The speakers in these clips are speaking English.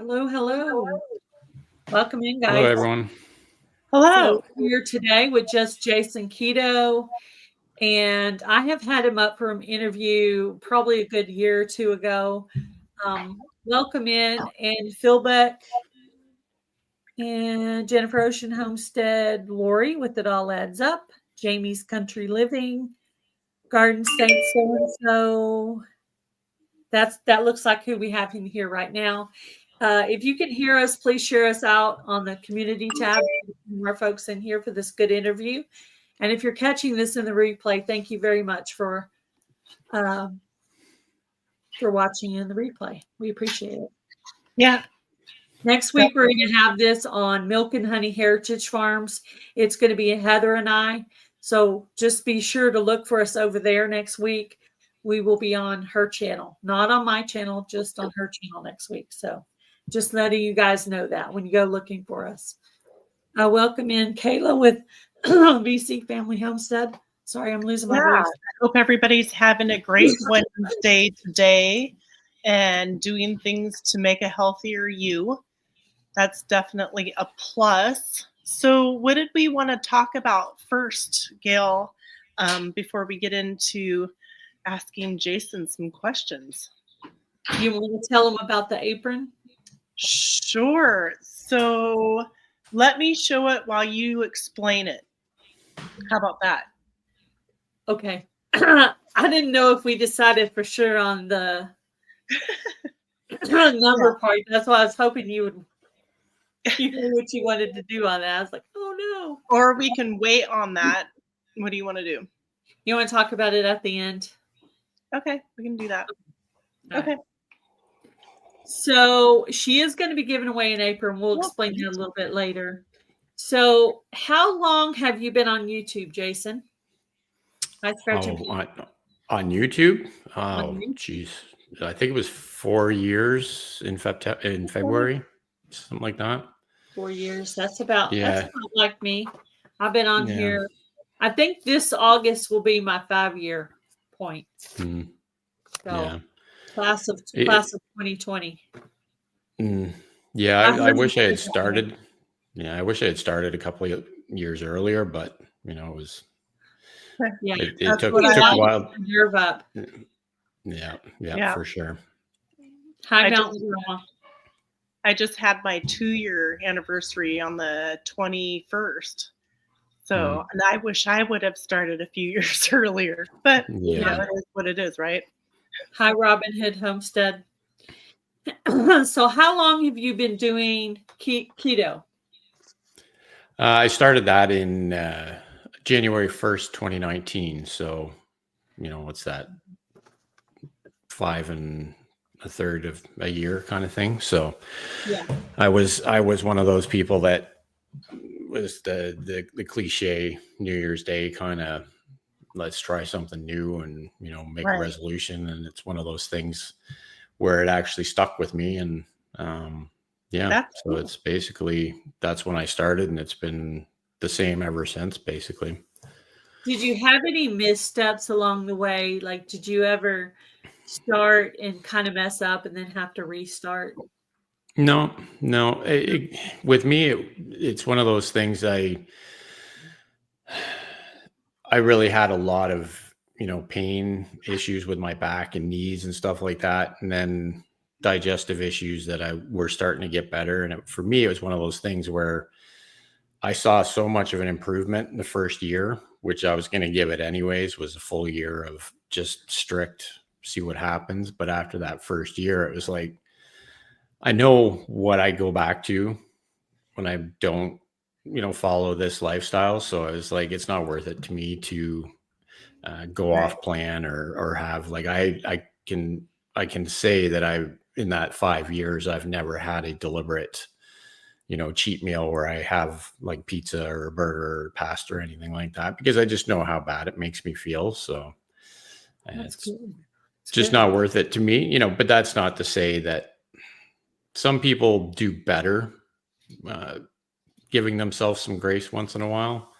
Hello, hello. Welcome in, Hello, guys. everyone. So Hello. we're here today with Just Jason Keto, and I have had him up for an interview probably a good year or two ago. Welcome in, and Philbeck and Jennifer Ocean Homestead, Lori with It All Adds Up, Jamie's Country Living, Garden State So and So. That looks like who we have in here right now. If you can hear us, please share us out on the community tab. More folks in here for this good interview. And if you're catching this in the replay, thank you very much for watching in the replay. We appreciate it. Yeah. Next week, we're going to have this on Milk and Honey Heritage Farms. It's going to be Heather and I. So just be sure to look for us over there next week. We will be on her channel, not on my channel, just on her channel next week. So just letting you guys know that when you go looking for us. I welcome in Kayla with BC Family Homestead. Sorry, I'm losing my voice. I hope everybody's having a great Wednesday today and doing things to make a healthier you. That's definitely a plus. So what did we want to talk about first, Gail, before we get into asking Jason some questions? You want to tell them about the apron? Sure. So let me show it while you explain it. How about that? Okay. I didn't know if we decided for sure on the number part. That's why I was hoping you knew what you wanted to do on that. I was like, oh no. Or we can wait on that. What do you want to do? You want to talk about it at the end? Okay, we can do that. All okay. Right. So she is going to be giving away an apron. We'll explain that a little bit later. So how long have you been on YouTube, Jason? On YouTube? Oh, geez. I think it was 4 years in February, something like that. 4 years. That's about like me. I've been on here. I think this August will be my 5-year point. So class of 2020. Yeah, I wish I had started. Yeah, I wish I had started a couple of years earlier, but it was. Yeah, it took a while. Nerve up. Yeah, for sure. Hi, Mountain Grandma. I just had my 2-year anniversary on the 21st. So, and I wish I would have started a few years earlier, but it is what it is, right? Hi, Robin Hood Homestead. So how long have you been doing keto? I started that in January 1st, 2019. So, what's that? 5 1/3 of a year kind of thing. So I was one of those people that was the cliche New Year's Day kind of, let's try something new and, make a resolution. And it's one of those things where it actually stuck with me. And so it's basically, that's when I started, and it's been the same ever since, basically. Did you have any missteps along the way? Like, did you ever start and kind of mess up and then have to restart? No. With me, it's one of those things. I really had a lot of, pain issues with my back and knees and stuff like that. And then digestive issues that were starting to get better. And for me, it was one of those things where I saw so much of an improvement in the first year, which I was going to give it anyways, was a full year of just strict, see what happens. But after that first year, it was like, I know what I go back to when I don't, follow this lifestyle. So I was like, it's not worth it to me to go off plan or have, like, I can say that in that 5 years, I've never had a deliberate, cheat meal where I have like pizza or a burger or pasta or anything like that, because I just know how bad it makes me feel. So it's just not worth it to me, but that's not to say that some people do better giving themselves some grace once in a while.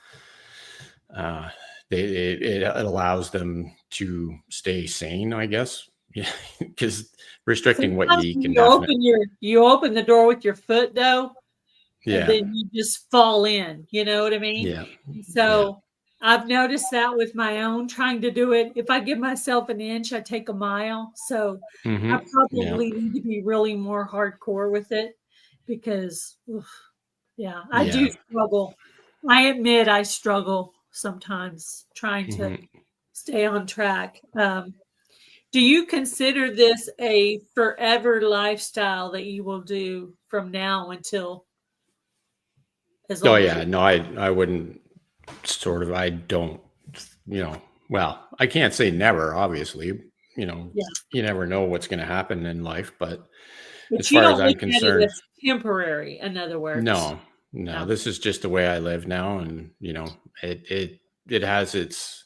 It allows them to stay sane, I guess, Yeah, because restricting what Sometimes you eat when can you definitely. you open the door with your foot though, and Yeah, then you just fall in, you know what I mean? yeah, yeah. So I've noticed that with my own trying to do it. If I give myself an inch, I take a mile. So I Yeah, probably need to be really more hardcore with it because, oof, yeah, I do yeah. struggle. I admit I struggle sometimes trying to Hmm. stay on track. Do you consider this a forever lifestyle that you will do from now until as Oh long as you? yeah, no, I wouldn't sort of. I don't. Well, I can't say never. Obviously, Yeah. you never know what's going to happen in life. But as But you far as don't I'm look at it concerned, as temporary, in other words. no, no. No. This is just the way I live now, and it has its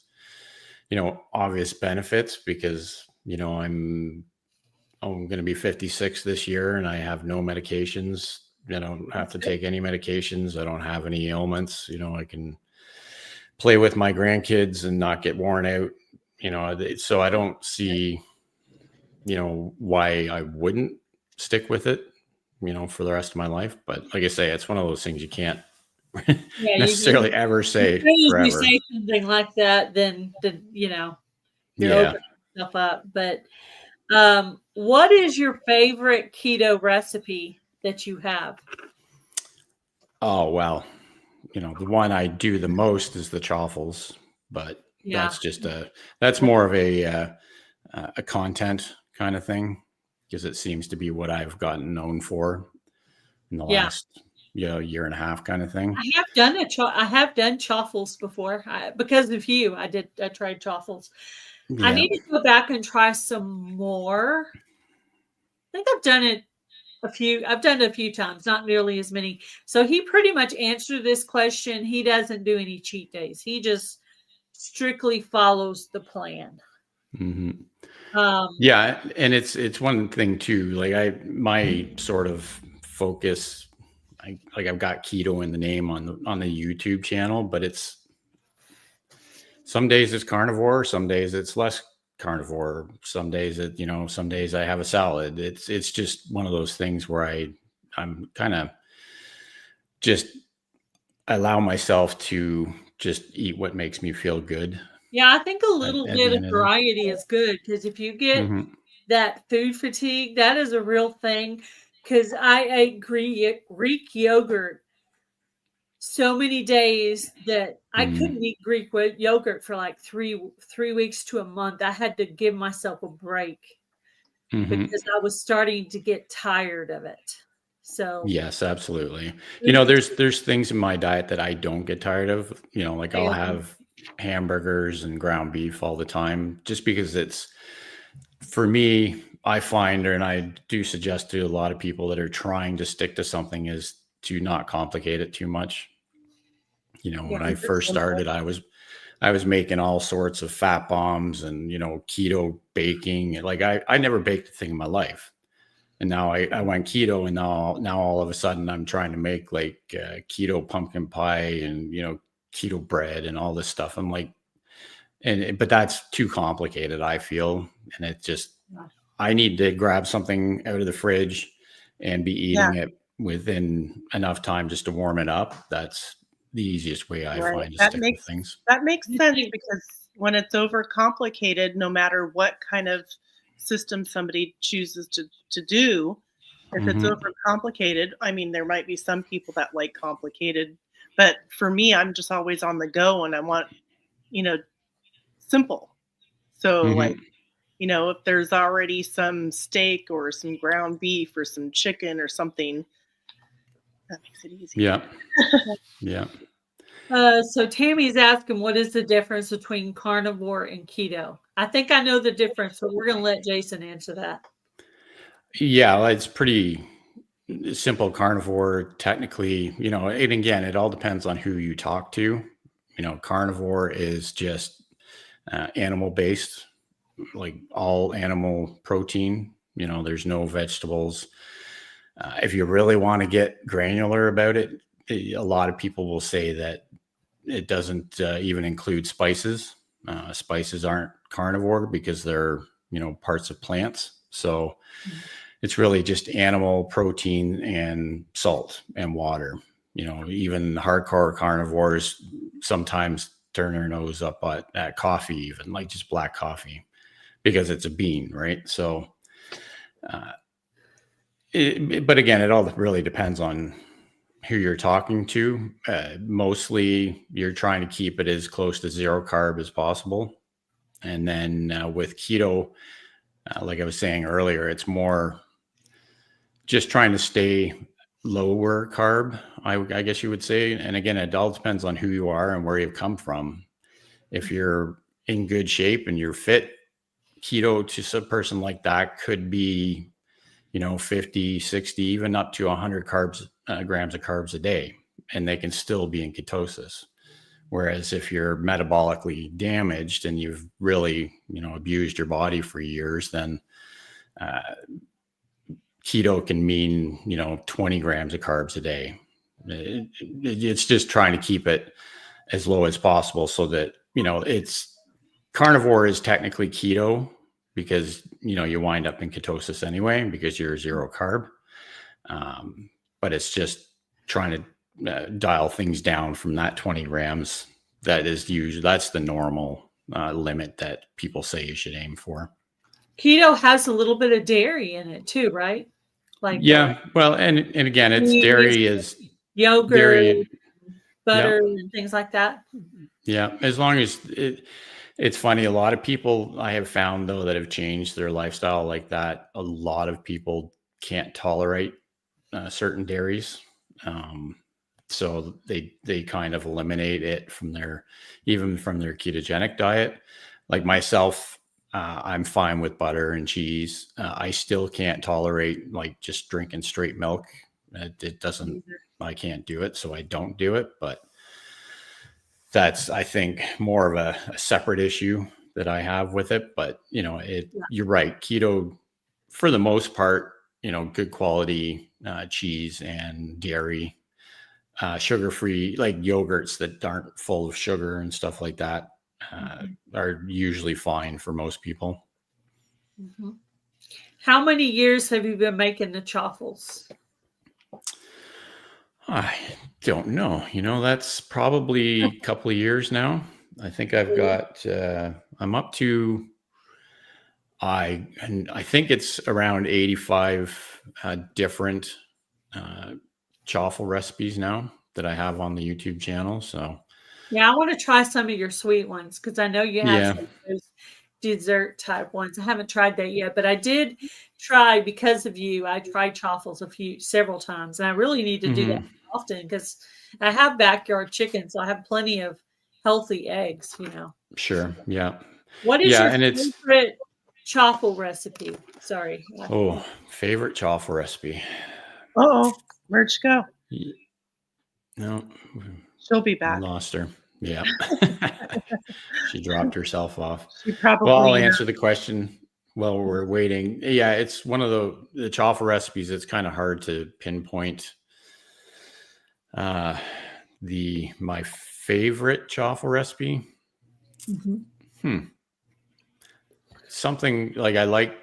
obvious benefits because I'm going to be 56 this year and I have no medications. I don't have That's to good. take any medications. I don't have any ailments. I can play with my grandkids and not get worn out. So I don't see, why I wouldn't stick with it, for the rest of my life. But like I say, it's one of those things you can't Yeah, necessarily ever as say soon as you forever. say something like that, then you're Yeah. opening stuff up. But what is your favorite keto recipe that you have? Oh, well, the one I do the most is the chaffles, but Yeah. that's more of a content kind of thing because it seems to be what I've gotten known for in the Yeah. last year and a half kind of thing. I have done chaffles before because of you. I tried chaffles. I Yeah. need to go back and try some more. I think I've done it a few times, not nearly as many. So he pretty much answered this question. He doesn't do any cheat days. He just strictly follows the plan. Hmm. Um, Yeah, and it's one thing too. Like my sort of focus, I've got keto in the name on the YouTube channel, but it's some days it's carnivore, some days it's less carnivore, some days some days I have a salad. It's just one of those things where I'm kind of just allow myself to just eat what makes me feel good yeah, I think a at, little at bit the of end of the variety is good because if you get day. that food fatigue, that is a real thing. Because I ate Greek yogurt so many days that I couldn't Hmm. eat yogurt for like 3 weeks to a month. I had to give myself a break Hmm. because I was starting to get tired of it. So Yes, absolutely. food There's things in my diet that I don't get tired of. Like I'll fatigue. have hamburgers and ground beef all the time, just because it's for me. I find, and I do suggest to a lot of people that are trying to stick to something, is to not complicate it too much. Yeah, When I keep it first simple. started, I was making all sorts of fat bombs and keto baking. Like I never baked a thing in my life. And now I went keto, and now all of a sudden I'm trying to make like keto pumpkin pie and keto bread and all this stuff. I'm like, but that's too complicated, I feel, and it just Yeah. I need to grab something out of the fridge and be Yeah, eating it within enough time just to warm it up. That's the easiest way I right. find to That stick with makes things. that makes You sense think- because when it's overcomplicated, no matter what kind of system somebody chooses to do, if it's Hmm. overcomplicated, I mean, there might be some people that like complicated, but for me, I'm just always on the go and I want, you know, simple. So like, Hmm. if there's already some steak or some ground beef or some chicken or something, that makes it easy. Yeah. Yeah. So Tammy's asking, what is the difference between carnivore and keto? I think I know the difference, but we're going to let Jason answer that. Yeah, well, it's pretty simple. Carnivore, technically, and again, it all depends on who you talk to. Carnivore is just animal based, like all animal protein. There's no vegetables. If you really want to get granular about it, a lot of people will say that it doesn't even include spices. Spices aren't carnivore because they're parts of plants. So it's really just animal protein and salt and water. Even hardcore carnivores sometimes turn their nose up at coffee, even like just black coffee, because it's a bean, right? So, but again, it all really depends on who you're talking to. Mostly you're trying to keep it as close to zero carb as possible. And then with keto, like I was saying earlier, it's more just trying to stay lower carb, I guess you would say. And again, it all depends on who you are and where you've come from. If you're in good shape and you're fit, keto to a person like that could be 50, 60, even up to 100 grams of carbs a day, and they can still be in ketosis. Whereas if you're metabolically damaged and you've really, abused your body for years, then keto can mean, 20 grams of carbs a day. It's just trying to keep it as low as possible so that, it's carnivore is technically keto, because you wind up in ketosis anyway because you're zero carb, but it's just trying to dial things down from that 20 grams. That's the normal limit that people say you should aim for. Keto has a little bit of dairy in it too, right? Like well, and again, it's dairy is yogurt, dairy, butter, and things like that. Yeah, as long as it's funny. A lot of people I have found, though, that have changed their lifestyle like that, a lot of people can't tolerate certain dairies. So they kind of eliminate it even from their ketogenic diet. Like myself, I'm fine with butter and cheese. I still can't tolerate like just drinking straight milk. It doesn't, I can't do it. So I don't do it, but that's, I think, more of a separate issue that I have with it. But, you're right. Keto, for the most part, good quality cheese and dairy, sugar-free, like yogurts that aren't full of sugar and stuff like that, are usually fine for most people. Mm-hmm. How many years have you been making the chaffles? I don't know. That's probably a couple of years now. I think I've got, I'm up to, I think it's around 85 different chaffle recipes now that I have on the YouTube channel. So yeah, I want to try some of your sweet ones because I know you have some of those dessert type ones. I haven't tried that yet, but I did try, because of you, I tried chaffles several times, and I really need to do that often because I have backyard chickens, so I have plenty of healthy eggs, Sure. Yeah. What is your favorite chaffle recipe? Sorry. Favorite chaffle recipe. Oh, where'd she go? No. She'll be back. Lost her. Yeah. She dropped herself off. She probably. Well, I'll answer the question while we're waiting. Yeah, it's one of the chaffle recipes. It's kind of hard to pinpoint my favorite chaffle recipe. Something like, I like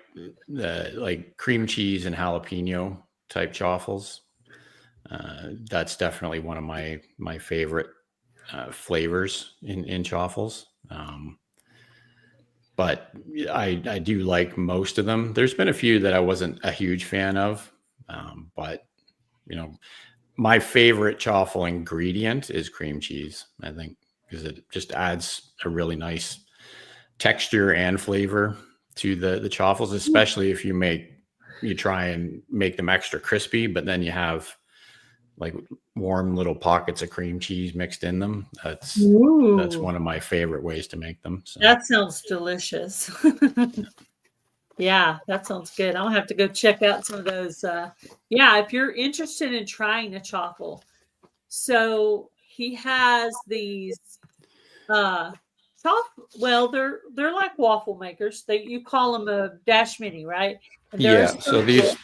like cream cheese and jalapeno type chaffles. That's definitely one of my favorite flavors in chaffles. But I do like most of them. There's been a few that I wasn't a huge fan of, but my favorite chaffle ingredient is cream cheese, I think, because it just adds a really nice texture and flavor to the chaffles, especially if you try and make them extra crispy, but then you have like warm little pockets of cream cheese mixed in them. That's one of my favorite ways to make them. So. That sounds delicious. Yeah, that sounds good. I'll have to go check out some of those. If you're interested in trying a chaffle. So he has these they're like waffle makers. You call them a dash mini, right? So these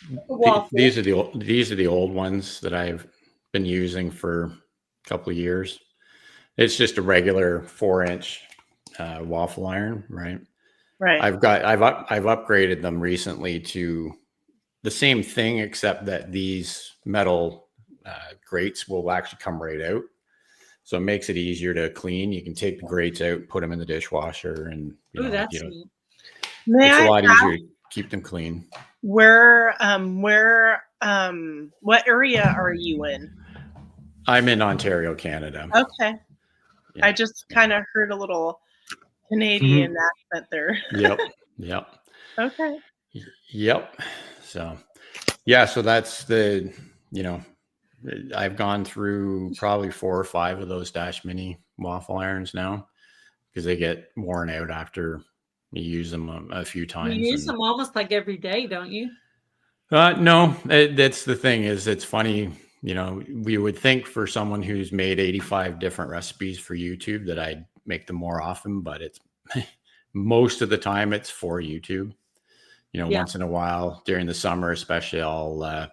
are the old ones that I've been using for a couple of years. It's just a regular 4-inch waffle iron, right? Right. I've upgraded them recently to the same thing, except that these metal grates will actually come right out. So it makes it easier to clean. You can take the grates out, put them in the dishwasher, and Oh, that's neat. May it's a I lot ask easier to keep them clean. what area are you in? I'm in Ontario, Canada. Okay. Yeah. I just kind of heard a little Canadian accent there. Yep. Okay. Yep. So, yeah. So that's I've gone through probably 4 or 5 of those Dash Mini waffle irons now because they get worn out after you use them a few times. You use them almost like every day, don't you? No, that's the thing is it's funny. We would think for someone who's made 85 different recipes for YouTube that I'd make them more often, but it's most of the time it's for YouTube. Once in a while during the summer, especially, I'll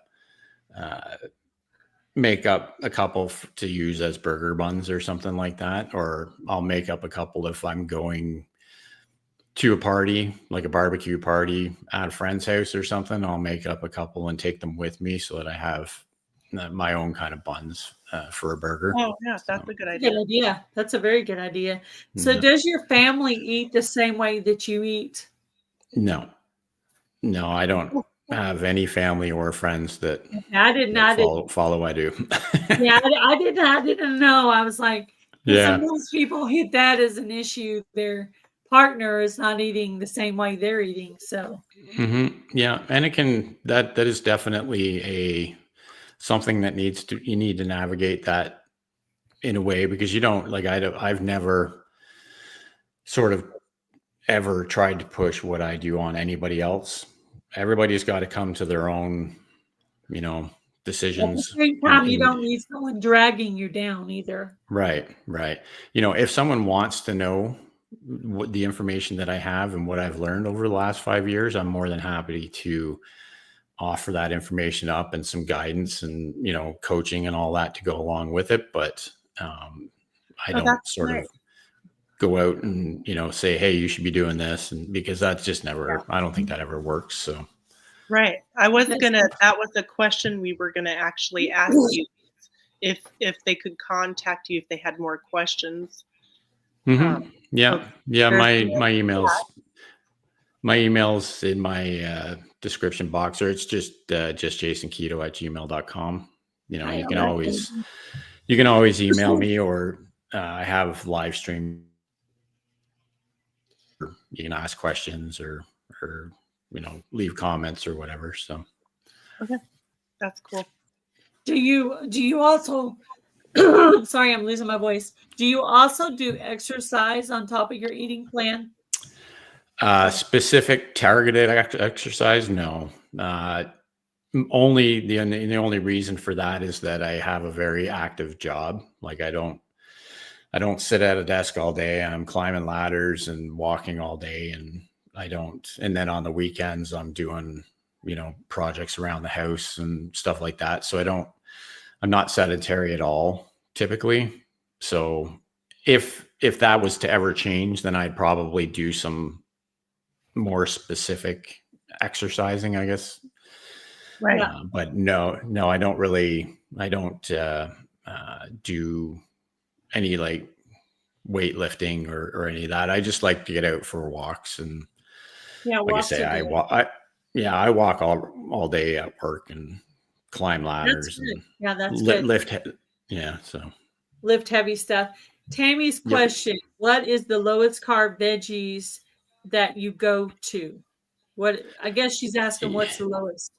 make up a couple to use as burger buns or something like that. Or I'll make up a couple if I'm going to a party, like a barbecue party at a friend's house or something. I'll make up a couple and take them with me so that I have my own kind of buns for a burger. Oh, yeah, that's a good idea. Good idea. That's a very good idea. So does your family eat the same way that you eat? No, I don't have any family or friends that follow I do. Yeah, I didn't know. I was like, yeah, most people hit that as an issue. Their partner is not eating the same way they're eating. So yeah, and that is definitely something that you need to navigate that in a way, because you don't I've never sort of ever tried to push what I do on anybody else. Everybody's got to come to their own, decisions. At the same time, you don't need someone dragging you down either. Right. If someone wants to know what the information that I have and what I've learned over the last 5 years, I'm more than happy to offer that information up and some guidance and, coaching and all that to go along with it. But I don't sort of go out and, say, hey, you should be doing this. And because that's just never, I don't think that ever works. So. Right. that was a question we were going to actually ask you if they could contact you if they had more questions. Yeah. My email's in my description box, or it's just justjasonketo@gmail.com. You can always email me, or I have live stream. You can ask questions or leave comments or whatever. So. Okay. That's cool. Do you also, sorry, I'm losing my voice. Do you also do exercise on top of your eating plan? Specific targeted exercise? No. Only the only reason for that is that I have a very active job. Like I don't sit at a desk all day. I'm climbing ladders and walking all day, and then on the weekends I'm doing, projects around the house and stuff like that. So I'm not sedentary at all typically. So if that was to ever change, then I'd probably do some more specific exercising, I guess. Right. But no, I don't do any like weightlifting or any of that. I just like to get out for walks, and like I say, I walk all day at work and climb ladders and that's lift. Yeah. So lift heavy stuff. Tammy's question: what is the lowest carb veggies that you go to? I guess she's asking what's the lowest.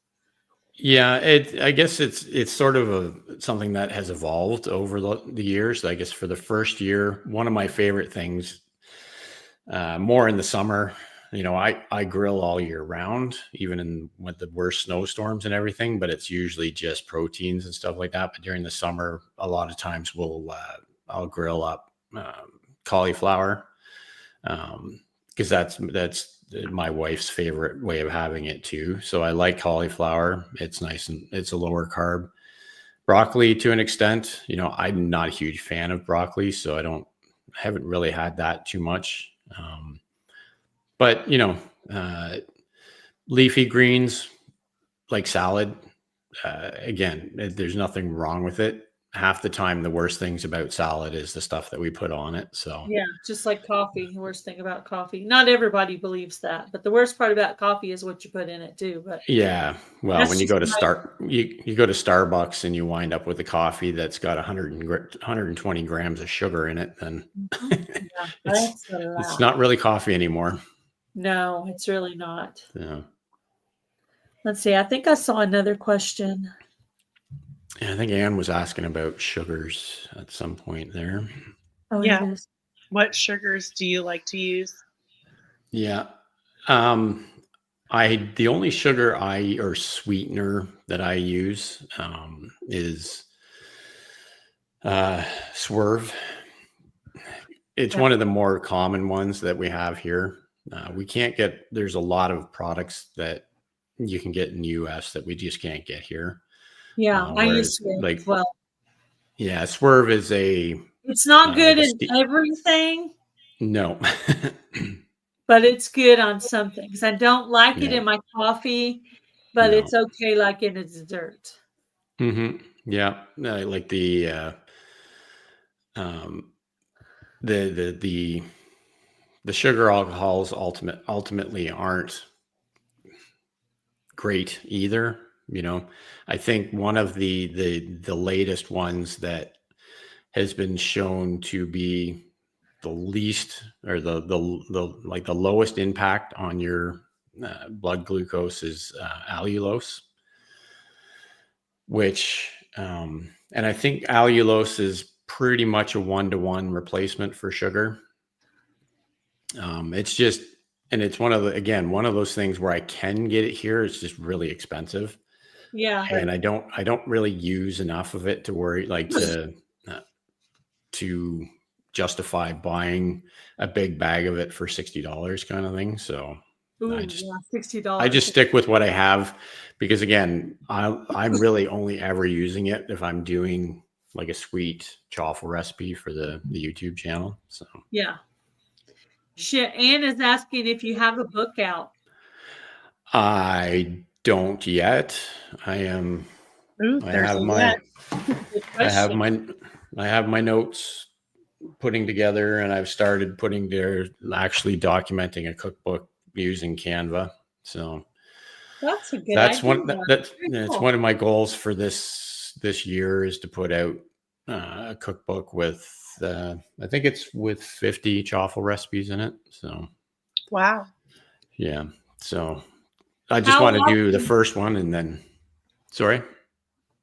Yeah, I guess it's sort of something that has evolved over the years. I guess for the first year, one of my favorite things, more in the summer, I grill all year round, even with the worst snowstorms and everything, but it's usually just proteins and stuff like that. But during the summer, a lot of times I'll grill up cauliflower, because that's my wife's favorite way of having it too. So I like cauliflower. It's nice and it's a lower carb. Broccoli to an extent, I'm not a huge fan of broccoli, so I haven't really had that too much. But, leafy greens like salad, again, there's nothing wrong with it. Half the time, the worst things about salad is the stuff that we put on it. So Yeah, just like coffee. The worst thing about coffee. Not everybody believes that, but the worst part about coffee is what you put in it too. But yeah, well, that's when you just go to my you go to Starbucks and you wind up with a coffee that's got 120 grams of sugar in it, then yeah, it's that's a lot. not really coffee anymore. No, it's really not. Yeah. Let's see. I think I saw another question. Yeah, I think Anne was asking about sugars at some point there. Oh, Yeah. here it is. What sugars do you like to use? Yeah. The only sugar or sweetener that I use is Swerve. It's Yeah. one of the more common ones that we have here. There's a lot of products that you can get in the US that we just can't get here. Yeah, I use Whereas, Swerve as well. Yeah, Swerve is It's not good like in everything, no. but it's good on some things. I don't like it Yeah. in my coffee, but No. it's okay like in a dessert. Mm-hmm. Yeah, like the sugar alcohols ultimately aren't great either. I think one of the latest ones that has been shown to be the least or the lowest impact on your blood glucose is allulose, which and I think allulose is pretty much a 1-to-1 replacement for sugar. It's one of those things where I can get it here. It's just really expensive. Yeah. And I don't really use enough of it to worry to justify buying a big bag of it for $60 kind of thing. So Ooh, $60. I just stick with what I have because again, I'm really only ever using it if I'm doing like a sweet chaffle recipe for the YouTube channel. So yeah. Anne is asking if you have a book out. I don't yet. I am. Ooh, I there's have a my. Good I have question. my notes putting together, and I've started actually documenting a cookbook using Canva. So That's a good that's idea. that's Cool. one of my goals for this year is to put out a cookbook with I think it's with 50 chaffle recipes in it. So wow. yeah. So I just How want to do the often- first one and then sorry.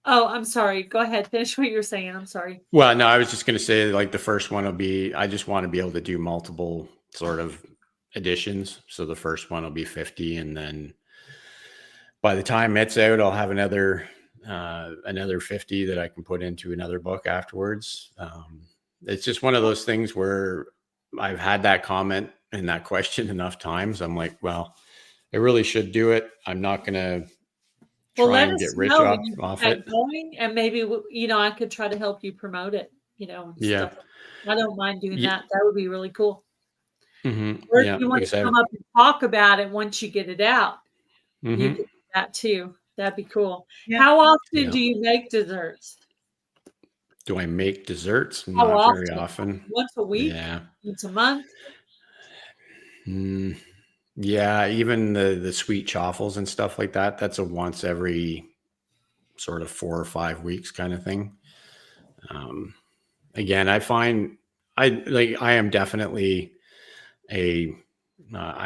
Oh, I'm sorry. Go ahead. Finish what you're saying. I'm sorry. Well, no, I was just going to say like the first one will be, I just want to be able to do multiple sort of editions. So the first one will be 50. And then by the time it's out, I'll have another 50 that I can put into another book afterwards. It's just one of those things where I've had that comment and that question enough times. I'm like, well, I really should do it. I'm not going to try let and us get rich know when you off get it. going, and maybe I could try to help you promote it. And Yeah. stuff. I don't mind doing Yeah. that. That would be really cool. Mm-hmm. Or Yeah. if you want to come up and talk about it once you get it out, Mm-hmm. you could do that too. That'd be cool. Yeah. How often Yeah. do you make desserts? Do I make desserts? How Not often? very often. Once a week? Yeah. Once a month? Yeah. Even the sweet chaffles and stuff like that. That's a once every sort of 4 or 5 weeks kind of thing. Again, I find I am definitely I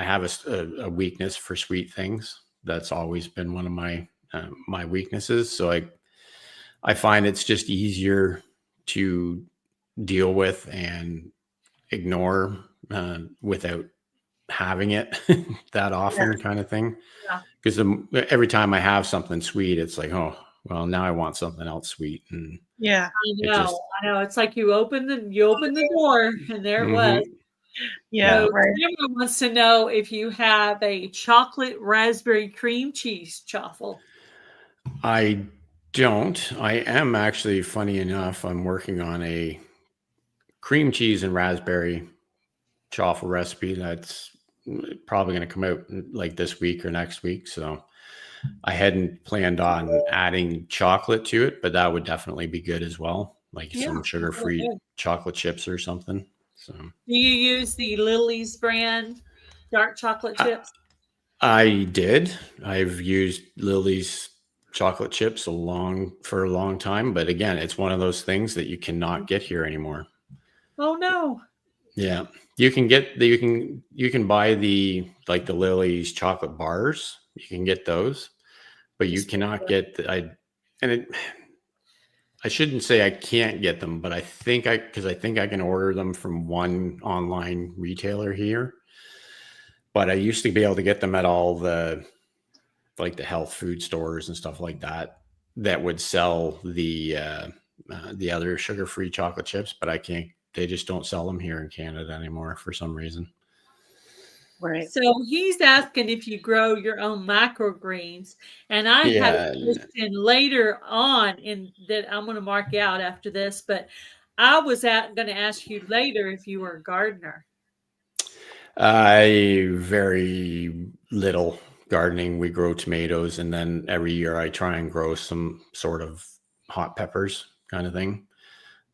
have a weakness for sweet things. That's always been one of my weaknesses. So I find it's just easier to deal with and ignore without having it that often kind of thing. Yeah. Because every time I have something sweet, it's like, oh, well, now I want something else sweet. And Yeah. I know. It's like you open the door and there it was. Yeah. So Right. Tamara wants to know if you have a chocolate raspberry cream cheese chaffle. I don't. I am actually, funny enough, I'm working on a cream cheese and raspberry chaffle recipe that's probably going to come out like this week or next week. So I hadn't planned on adding chocolate to it, but that would definitely be good as well. Like some sugar-free chocolate chips or something. So do you use the Lily's brand dark chocolate chips? I did. I've used Lily's chocolate chips for a long time, but again, it's one of those things that you cannot get here anymore. Oh no. Yeah. You can buy the Lily's chocolate bars. You can get those, but you cannot get I shouldn't say I can't get them, but I think I can order them from one online retailer here. But I used to be able to get them at all the health food stores and stuff like that would sell the other sugar-free chocolate chips, but I can't. They just don't sell them here in Canada anymore for some reason. Right. So he's asking if you grow your own microgreens, and I had a question later on in that I'm going to mark out after this, but I was going to ask you later if you were a gardener. Very little gardening. We grow tomatoes, and then every year I try and grow some sort of hot peppers kind of thing.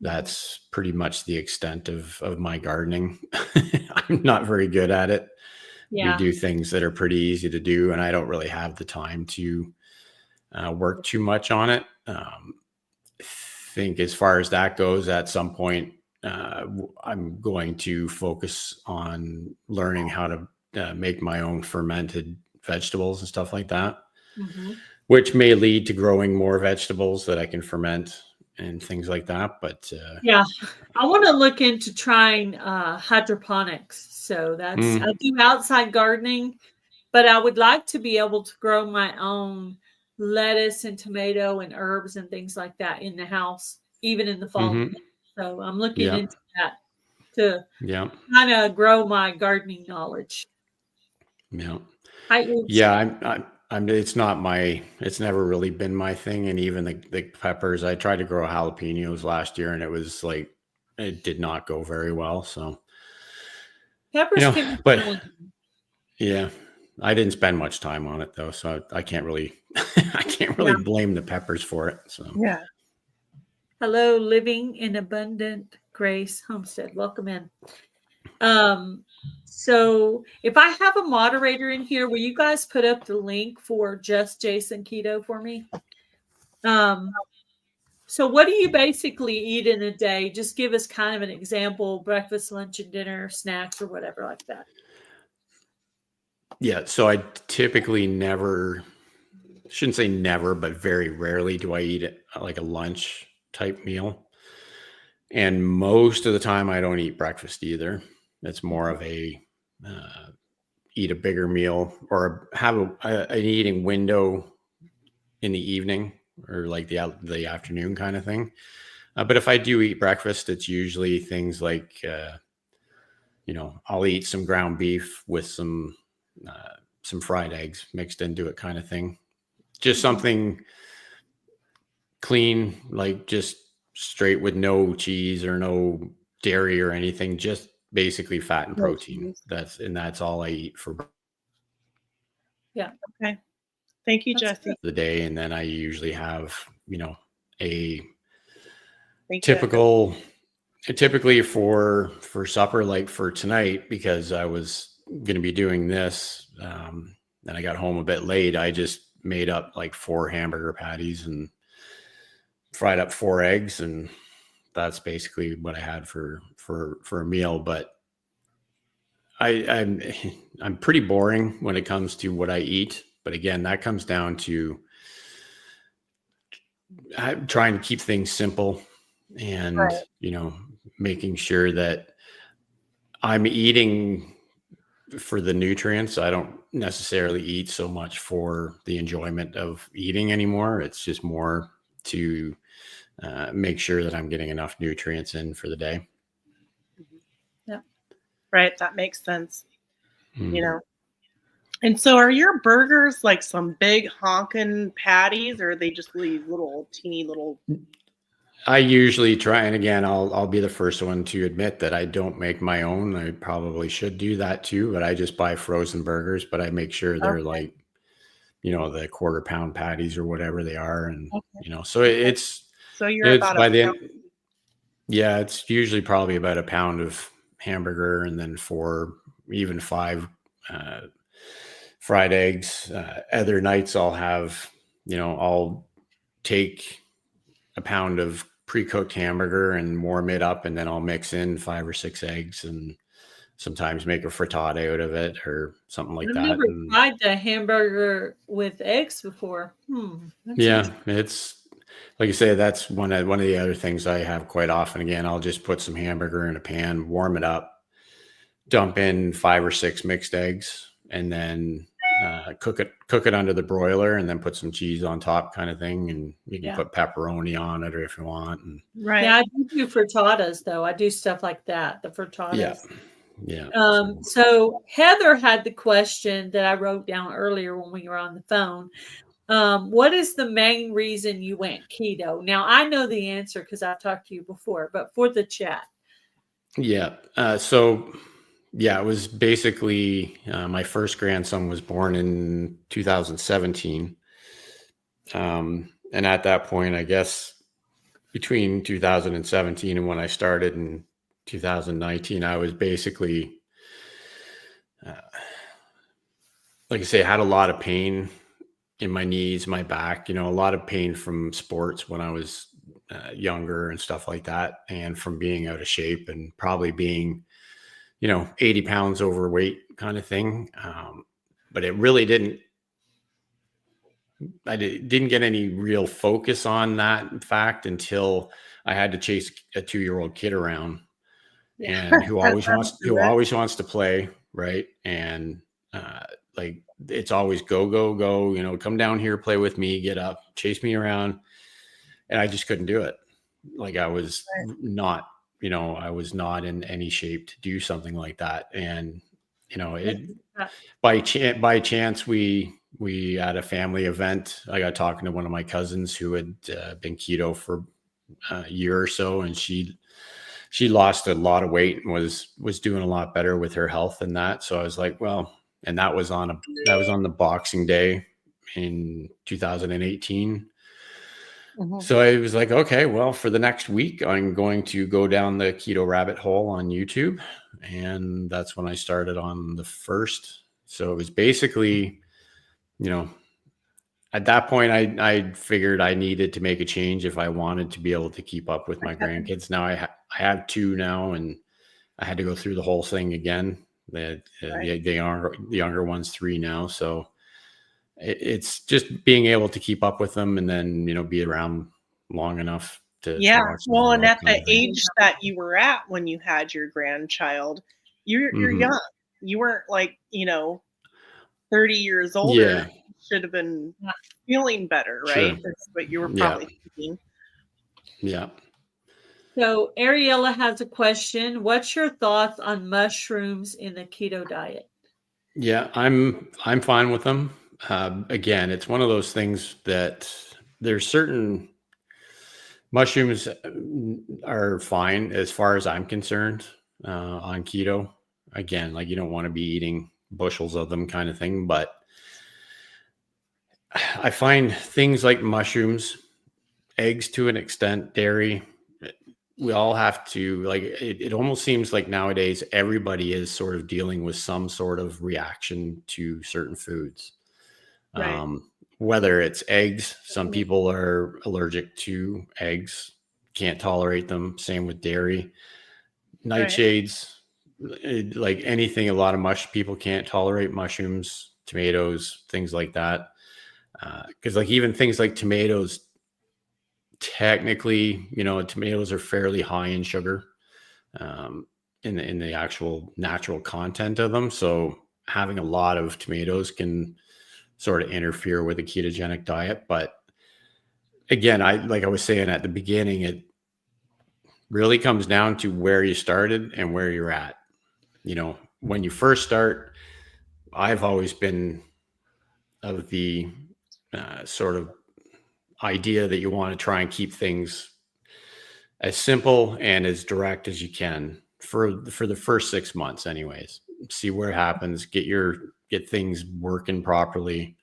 That's pretty much the extent of my gardening. I'm not very good at it. Yeah. We do things that are pretty easy to do, and I don't really have the time to work too much on it. I think as far as that goes, at some point, I'm going to focus on learning how to make my own fermented vegetables and stuff like that, which may lead to growing more vegetables that I can ferment and things like that. But yeah, I want to look into trying hydroponics. So that's I do outside gardening, but I would like to be able to grow my own lettuce and tomato and herbs and things like that in the house, even in the fall. So I'm looking into that to kind of grow my gardening knowledge. Yeah. It's never really been my thing. And even the peppers, I tried to grow jalapenos last year, and it did not go very well. So peppers I didn't spend much time on it though. So I can't really, blame the peppers for it. So yeah. Hello, Living in Abundant Grace Homestead. Welcome in. So if I have a moderator in here, will you guys put up the link for Just Jason Keto for me? So what do you basically eat in a day? Just give us kind of an example, breakfast, lunch, and dinner, snacks, or whatever like that. Yeah. So I typically shouldn't say never, but very rarely do I eat like a lunch type meal. And most of the time I don't eat breakfast either. It's more of a eat a bigger meal or have an eating window in the evening or like the afternoon kind of thing. But if I do eat breakfast, it's usually things like, I'll eat some ground beef with some fried eggs mixed into it kind of thing. Just something clean, like just straight with no cheese or no dairy or anything, just basically fat and protein. That's all I eat for. Yeah. Okay. Thank you, Jesse. The day, and then I usually have, typically for supper, like for tonight, because I was going to be doing this, and I got home a bit late. I just made up like 4 hamburger patties and fried up 4 eggs, and that's basically what I had for a meal. But I'm pretty boring when it comes to what I eat. But again, that comes down to trying to keep things simple and, making sure that I'm eating for the nutrients. I don't necessarily eat so much for the enjoyment of eating anymore. It's just more to make sure that I'm getting enough nutrients in for the day. Yeah. Right. That makes sense. And so are your burgers like some big honking patties, or are they just these little teeny little? I usually try, and again, I'll be the first one to admit that I don't make my own. I probably should do that too, but I just buy frozen burgers, but I make sure they're Okay. like, the quarter pound patties or whatever they are. And, Okay. so So you're it's about a by the pound. end, yeah, it's usually probably about a pound of hamburger and then 4, even 5 uh, fried eggs. Other nights I'll take a pound of pre-cooked hamburger and warm it up, and then I'll mix in 5 or 6 eggs and sometimes make a frittata out of it or something like I've that. never And tried the hamburger with eggs before. That's yeah, it's like you say, that's one of the other things I have quite often. Again, I'll just put some hamburger in a pan, warm it up, dump in 5 or 6 mixed eggs, and then cook it under the broiler, and then put some cheese on top, kind of thing. And you can Yeah. put pepperoni on it, or if you want. And Right. Yeah, I do frittatas though. I do stuff like that, the frittatas. yeah. So Heather had the question that I wrote down earlier when we were on the phone. What is the main reason you went keto? Now I know the answer because I've talked to you before, but for the chat. Yeah. It was basically my first grandson was born in 2017. And at that point, I guess between 2017 and when I started in 2019, I was basically, like I say, I had a lot of pain in my knees, my back, a lot of pain from sports when I was younger and stuff like that. And from being out of shape and probably being 80 pounds overweight kind of thing. But it really didn't get any real focus on that in fact until I had to chase a 2-year-old kid around and who always wants to play. Right. And, like it's always go, go, go, come down here, play with me, get up, chase me around. And I just couldn't do it. Like I was not in any shape to do something like that. And, by chance, we at a family event, I got talking to one of my cousins who had been keto for a year or so. And she lost a lot of weight and was doing a lot better with her health and that. So I was like, well, and that was on the Boxing Day in 2018. Mm-hmm. So I was like, okay, well, for the next week, I'm going to go down the keto rabbit hole on YouTube. And that's when I started on the first. So it was basically, at that point, I figured I needed to make a change if I wanted to be able to keep up with my grandkids. Now I have 2 now, and I had to go through the whole thing again. The younger one's 3 now. So it's just being able to keep up with them and then, be around long enough to watch them well, grow and up at kind the of thing. age that you were at when you had your grandchild, you're young. You weren't like 30 years older. Yeah. You should have been feeling better, right? Sure. That's what you were probably thinking. Yeah. So Ariella has a question. What's your thoughts on mushrooms in the keto diet? Yeah, I'm fine with them. Again, it's one of those things that there's certain mushrooms are fine as far as I'm concerned on keto. Again, like you don't want to be eating bushels of them kind of thing, but I find things like mushrooms, eggs to an extent, dairy, we all have to it almost seems like nowadays everybody is sort of dealing with some sort of reaction to certain foods. Right. Whether it's eggs, some people are allergic to eggs, can't tolerate them. Same with dairy, nightshades, like anything. A lot of people can't tolerate mushrooms, tomatoes, things like that. Because like even things like tomatoes, technically, tomatoes are fairly high in sugar in the actual natural content of them. So having a lot of tomatoes can sort of interfere with a ketogenic diet. But again, like I was saying at the beginning, it really comes down to where you started and where you're at. When you first start, I've always been of the sort of idea that you want to try and keep things as simple and as direct as you can for the first 6 months anyways. See where it happens, get things working properly.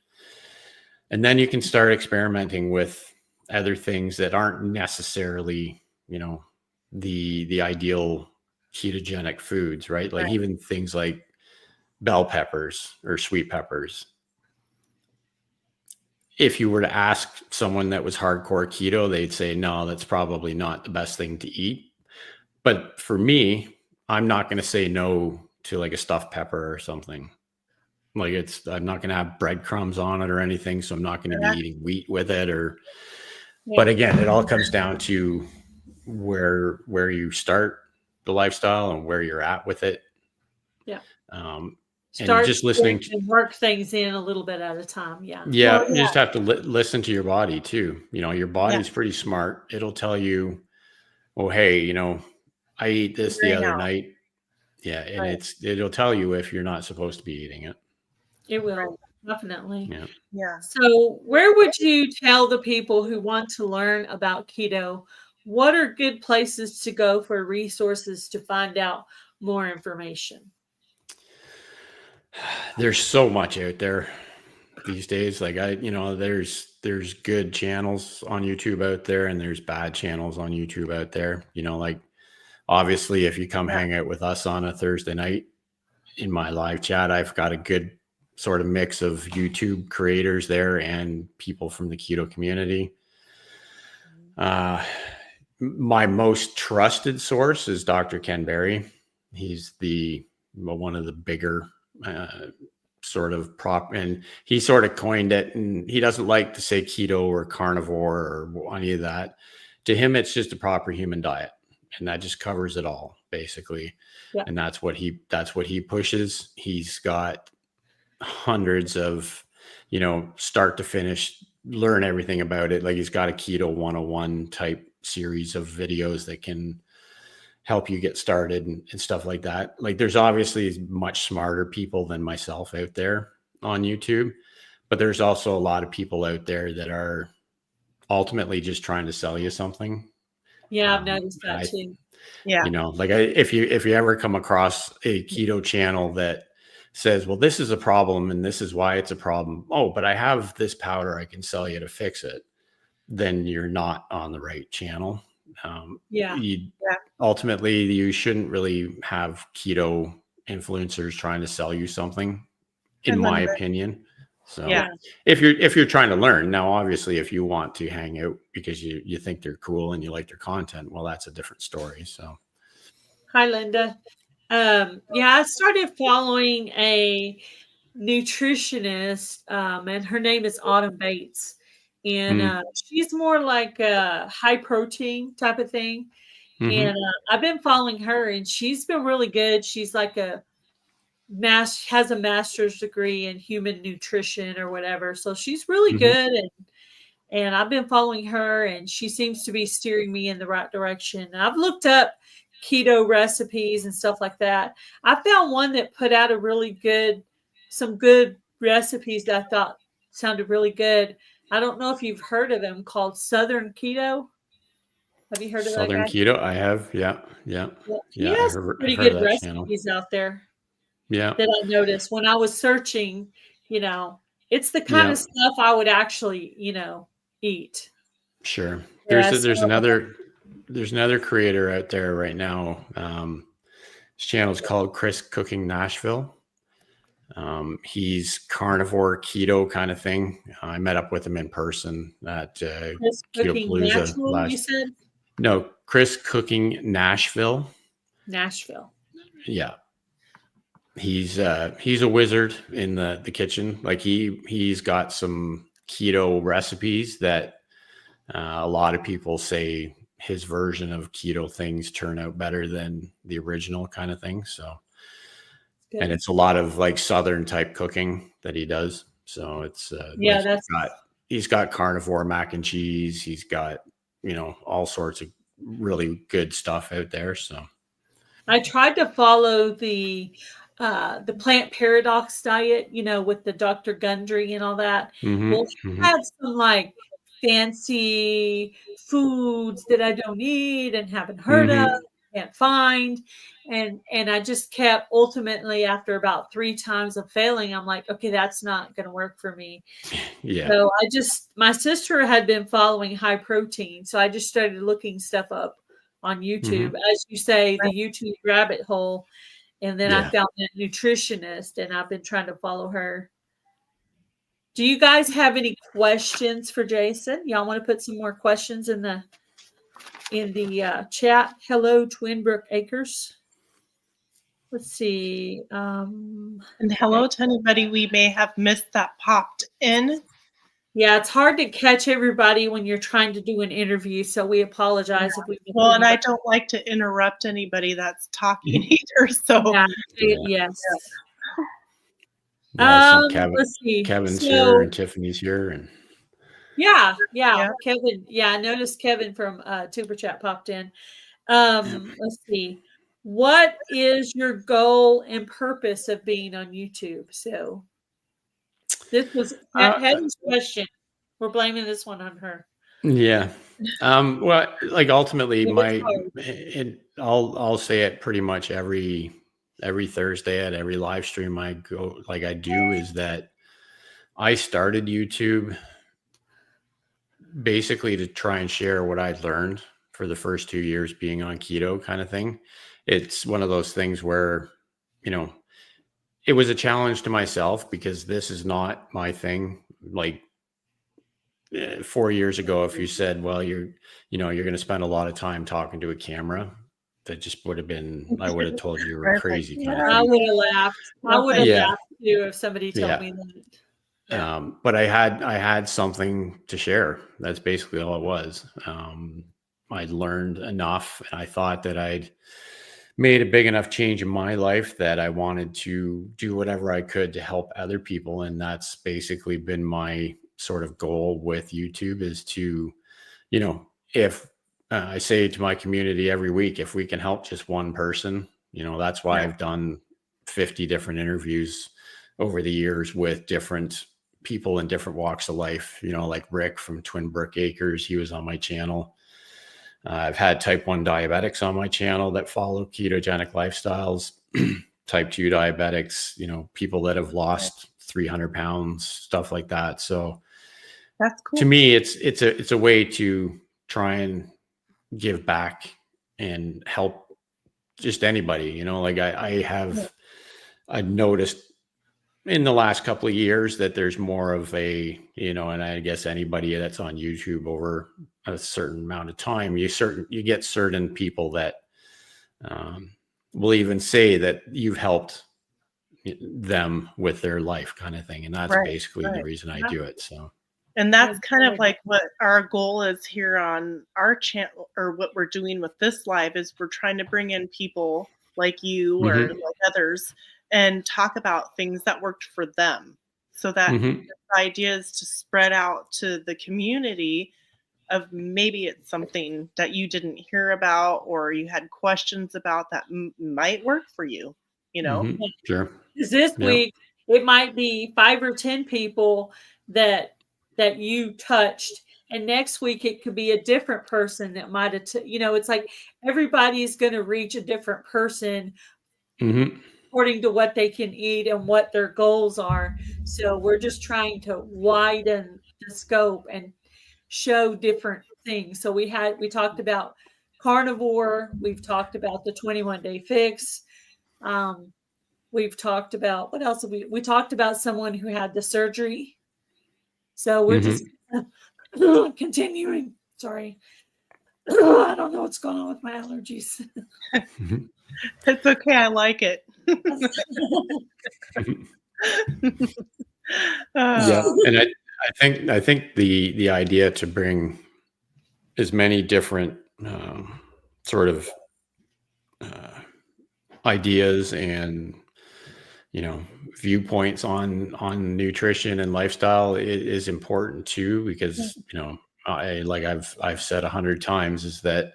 And then you can start experimenting with other things that aren't necessarily, the ideal ketogenic foods, right? Like even things like bell peppers or sweet peppers. If you were to ask someone that was hardcore keto, they'd say, no, that's probably not the best thing to eat. But for me, I'm not going to say no to like a stuffed pepper or something. Like I'm not going to have breadcrumbs on it or anything. So I'm not going to be eating wheat with it but again, it all comes down to where you start the lifestyle and where you're at with it. Yeah. And just listening and work things in a little bit at a time. Yeah. Yeah. You just have to listen to your body too. Your body's pretty smart. It'll tell you, oh, hey, I ate this the other night. Yeah. And it'll tell you if you're not supposed to be eating it. It will. Definitely. Yeah. So where would you tell the people who want to learn about keto, what are good places to go for resources to find out more information? There's so much out there these days. Like there's good channels on YouTube out there and there's bad channels on YouTube out there. Like obviously if you come hang out with us on a Thursday night in my live chat, I've got a good sort of mix of YouTube creators there and people from the keto community. My most trusted source is Dr. Ken Berry. He's one of the bigger sort of and he sort of coined it, and he doesn't like to say keto or carnivore or any of that. To him, it's just a proper human diet, and that just covers it all basically. Yeah. And that's what he pushes. He's got hundreds of, start to finish, learn everything about it. Like he's got a keto 101 type series of videos that can help you get started and stuff like that. Like there's obviously much smarter people than myself out there on YouTube, but there's also a lot of people out there that are ultimately just trying to sell you something. Yeah, I've noticed that too. Yeah. Like if you ever come across a keto channel that says, well, this is a problem and this is why it's a problem. Oh, but I have this powder I can sell you to fix it. Then you're not on the right channel. Ultimately, you shouldn't really have keto influencers trying to sell you something, in my opinion. So if you're trying to learn, now obviously if you want to hang out because you think they're cool and you like their content, well, that's a different story. So hi, Linda. I started following a nutritionist, and her name is Autumn Bates. And she's more like a high protein type of thing. Mm-hmm. And I've been following her, and she's been really good. She's like has a master's degree in human nutrition or whatever. So she's really good. And I've been following her, and she seems to be steering me in the right direction. And I've looked up keto recipes and stuff like that. I found one that put out some good recipes that I thought sounded really good. I don't know if you've heard of them, called Southern Keto. Have you heard of Southern that guy? Keto? I have. Yeah. He has pretty good recipes out there. Yeah. That I noticed when I was searching, it's the kind of stuff I would actually, eat. Sure. There's another creator out there right now. His channel is called Chris Cooking Nashville. He's carnivore keto kind of thing. I met up with him in person at Keto Palooza. You said? No, Chris Cooking Nashville. Nashville. Yeah. He's a wizard in the kitchen. Like he's got some keto recipes that a lot of people say his version of keto things turn out better than the original kind of thing. So, and it's a lot of like Southern type cooking that he does. So it's he's got carnivore mac and cheese. He's got, all sorts of really good stuff out there. So I tried to follow the plant paradox diet, with the Dr. Gundry and all that. Mm-hmm. Well, he had some like fancy foods that I don't eat and haven't heard of, Mhm. can't find. And I just kept ultimately after about 3 times of failing, I'm like, okay, that's not going to work for me. Yeah. So my sister had been following high protein. So I just started looking stuff up on YouTube, Mhm. as you say, the YouTube rabbit hole. And then I Yeah. found a nutritionist and I've been trying to follow her. Do you guys have any questions for Jason? Y'all want to put some more questions in the chat? Hello, Twinbrook Acres. Let's see. And hello to anybody we may have missed that popped in. Yeah, it's hard to catch everybody when you're trying to do an interview, so we apologize if we missed Well, and I anybody. don't like to interrupt anybody that's talking either. So Yeah, Yeah. yes. Yeah, I see Let's see. Kevin's So, here and Tiffany's here, and yeah, Yeah. Kevin. Yeah, I noticed Kevin from Tuber Chat popped in. Let's see. What is your goal and purpose of being on YouTube? So this was Heather's question. We're blaming this one on her. yeah. Well, like ultimately, It's hard. I'll say it pretty much every Thursday at every live stream I do is that I started YouTube basically to try and share what I'd learned for the first 2 years being on keto kind of thing. It's one of those things where, you know, it was a challenge to myself because this is not my thing. Like 4 years ago, if you said, well, you're going to spend a lot of time talking to a camera, that just would have been, I would have told you were crazy kind of I thing. would have laughed. I would have Yeah. laughed too if somebody told Yeah. me that. Yeah. But I had something to share. That's basically all it was. I'd learned enough, and I thought that I'd made a big enough change in my life that I wanted to do whatever I could to help other people. And that's basically been my sort of goal with YouTube is to, if I say to my community every week, if we can help just one person, that's why I've done 50 different interviews over the years with different people in different walks of life, like Rick from Twinbrook Acres. He was on my channel. I've had type 1 diabetics on my channel that follow ketogenic lifestyles, type 2 diabetics, people that have lost 300 pounds, stuff like that. So that's cool. To me, it's a way to try and give back and help just anybody, like I've noticed in the last couple of years that there's more of a, and I guess anybody that's on YouTube over a certain amount of time, you get certain people that will even say that you've helped them with their life kind of thing. And that's basically the reason I do it. So. And that's kind of like what our goal is here on our channel, or what we're doing with this live is we're trying to bring in people like you or like others and talk about things that worked for them. So that the idea is to spread out to the community of maybe it's something that you didn't hear about or you had questions about that might work for you, Sure. Because this week it might be 5 or 10 people that you touched, and next week it could be a different person that might have it's like everybody's going to reach a different person according to what they can eat and what their goals are. So we're just trying to widen the scope and show different things. So we talked about carnivore, we've talked about the 21-day fix. We've talked about, what else? We talked about someone who had the surgery. So we're just continuing. Sorry. I don't know what's going on with my allergies. It's okay. I like it. Yeah. And I think the idea to bring as many different sort of ideas and viewpoints on nutrition and lifestyle is important too, because I've said 100 times is that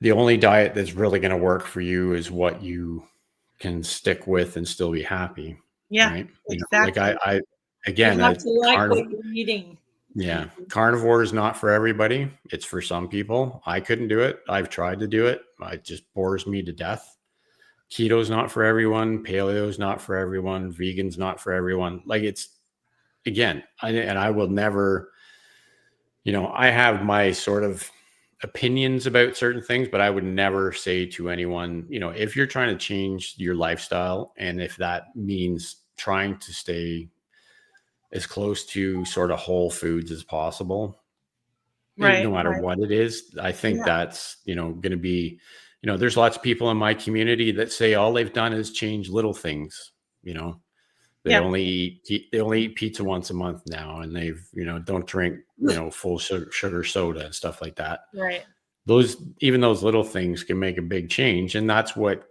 the only diet that's really going to work for you is what you can stick with and still be happy. Yeah, right. exactly. I again, you have to like what you're eating. Yeah. Carnivore is not for everybody. It's for some people. I couldn't do it. I've tried to do it. It just bores me to death. Keto's not for everyone. Paleo's not for everyone. Vegan's not for everyone. Like it's, again, I will never, I have my sort of opinions about certain things, but I would never say to anyone, if you're trying to change your lifestyle, and if that means trying to stay as close to sort of whole foods as possible, Right. no matter Right. what it is, I think that's, going to be, there's lots of people in my community that say all they've done is change little things, they only eat pizza once a month now, and they've, don't drink, full sugar soda and stuff like that. Right. Even those little things can make a big change. And that's what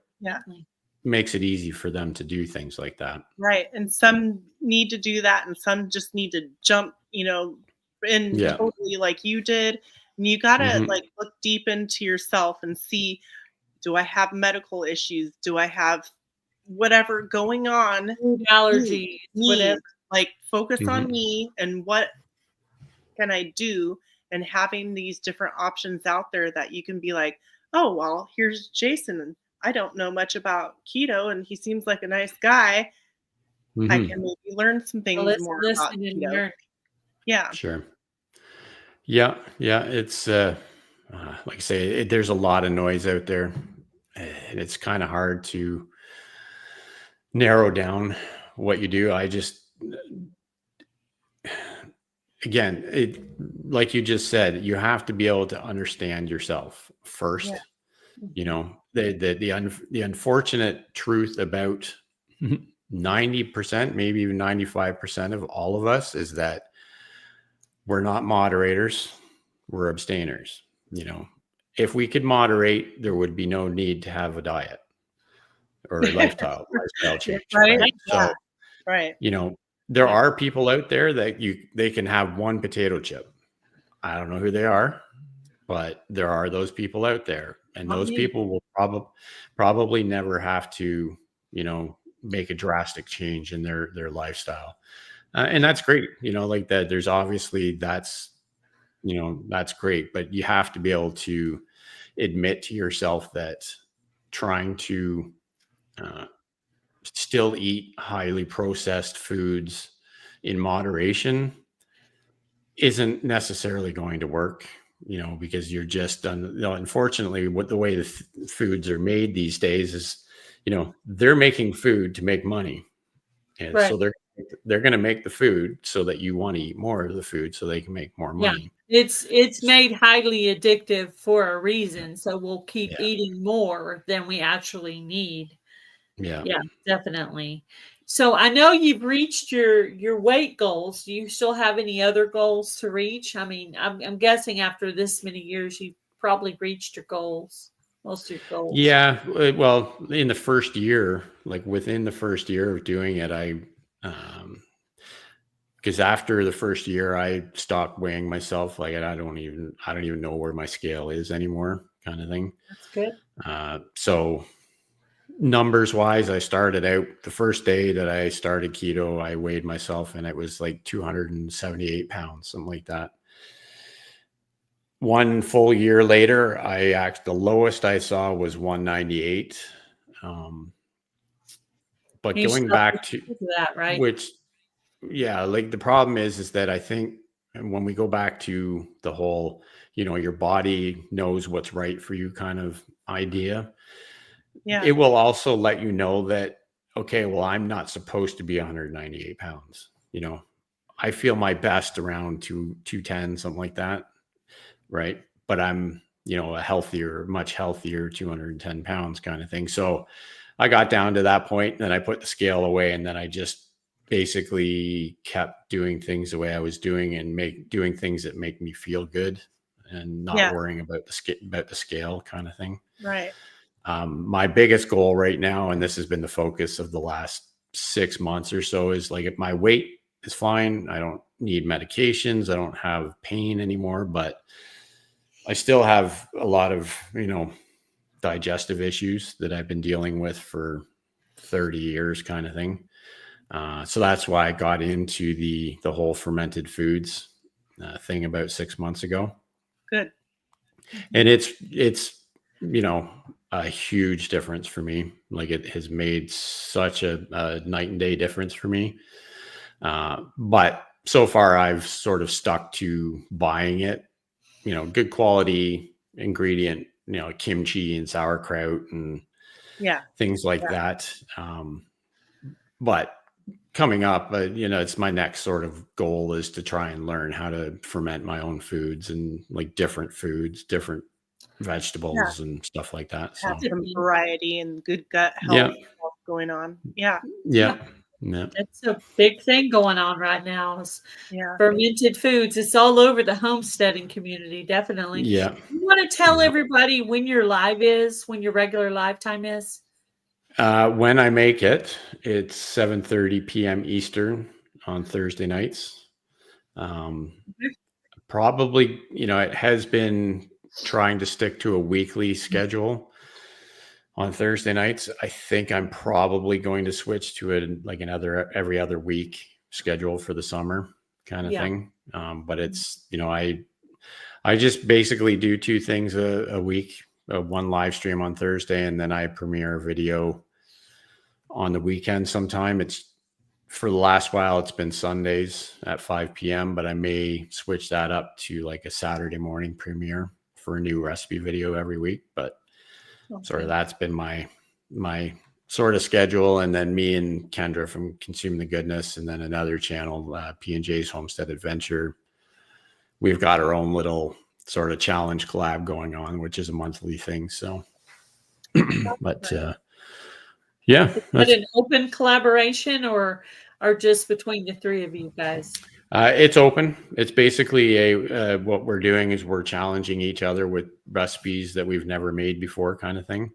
makes it easy for them to do things like that. Right. And some need to do that, and some just need to jump, in totally like you did. And you got to like look deep into yourself and see, do I have medical issues? Do I have whatever going on? Food allergies, whatever. Like focus on me and what can I do? And having these different options out there that you can be like, oh, well, here's Jason, and I don't know much about keto, and he seems like a nice guy. I can maybe learn some things more about keto. Yeah. Sure. Yeah. Yeah. It's like I say, there's a lot of noise out there, and it's kind of hard to narrow down what you do. Again, like you just said, you have to be able to understand yourself first. The unfortunate truth about 90%, maybe even 95% of all of us is that we're not moderators, we're abstainers. If we could moderate, there would be no need to have a diet or a lifestyle change. Right. So, right. There are people out there that they can have one potato chip. I don't know who they are, but there are those people out there, and those people will probably never have to, make a drastic change in their lifestyle. And that's great. Like that, there's obviously that's great, but you have to be able to admit to yourself that trying to still eat highly processed foods in moderation isn't necessarily going to work, because you're just unfortunately, what the way the foods are made these days is, they're making food to make money. And so they're going to make the food so that you want to eat more of the food so they can make more money. It's made highly addictive for a reason. So we'll keep eating more than we actually need. Yeah, definitely. So I know you've reached your weight goals. Do you still have any other goals to reach? I mean, I'm guessing after this many years, you've probably reached your goals, most of your goals. Yeah. Well, in the first year, like within the first year of doing it, because after the first year, I stopped weighing myself. Like I don't even know where my scale is anymore, kind of thing. That's good. So numbers wise, I started out the first day that I started keto, I weighed myself and it was like 278 pounds, something like that. One full year later, the lowest I saw was 198. But going back to that, right? Like the problem is that I think when we go back to the whole, your body knows what's right for you kind of idea. Yeah. It will also let you know that, okay, well, I'm not supposed to be 198 pounds. I feel my best around 210, something like that. Right. But I'm, much healthier 210 pounds kind of thing. So I got down to that point, and then I put the scale away, and then I just basically kept doing things the way I was doing and doing things that make me feel good and not worrying about the scale kind of thing. Right. My biggest goal right now, and this has been the focus of the last 6 months or so, is like, if my weight is fine, I don't need medications, I don't have pain anymore, but I still have a lot of, digestive issues that I've been dealing with for 30 years kind of thing. So that's why I got into the whole fermented foods thing about 6 months ago. Good. And it's, a huge difference for me. Like, it has made such a night and day difference for me. But so far I've sort of stuck to buying it, good quality ingredient, kimchi and sauerkraut and things like that. But coming up, it's my next sort of goal is to try and learn how to ferment my own foods and like different foods, different vegetables and stuff like that. So have some variety and good gut health going on. Yeah. It's a big thing going on right now. Fermented foods. It's all over the homesteading community. Definitely. Yeah. You want to tell everybody when your regular live time is? When I make it, it's 7:30 p.m. Eastern on Thursday nights. Probably, it has been trying to stick to a weekly schedule on Thursday nights. I think I'm probably going to switch to every other week schedule for the summer kind of thing. But it's, I just basically do 2 things a week, one live stream on Thursday, and then I premiere a video on the weekend sometime. It's for the last while, it's been Sundays at 5 p.m., but I may switch that up to like a Saturday morning premiere for a new recipe video every week. But sort of that's been my sort of schedule. And then me and Kendra from Consuming the Goodness, and then another channel, P&J's Homestead Adventure. We've got our own little sort of challenge collab going on, which is a monthly thing. So, but is it an open collaboration or just between the 3 of you guys? It's open. It's basically what we're doing is we're challenging each other with recipes that we've never made before, kind of thing.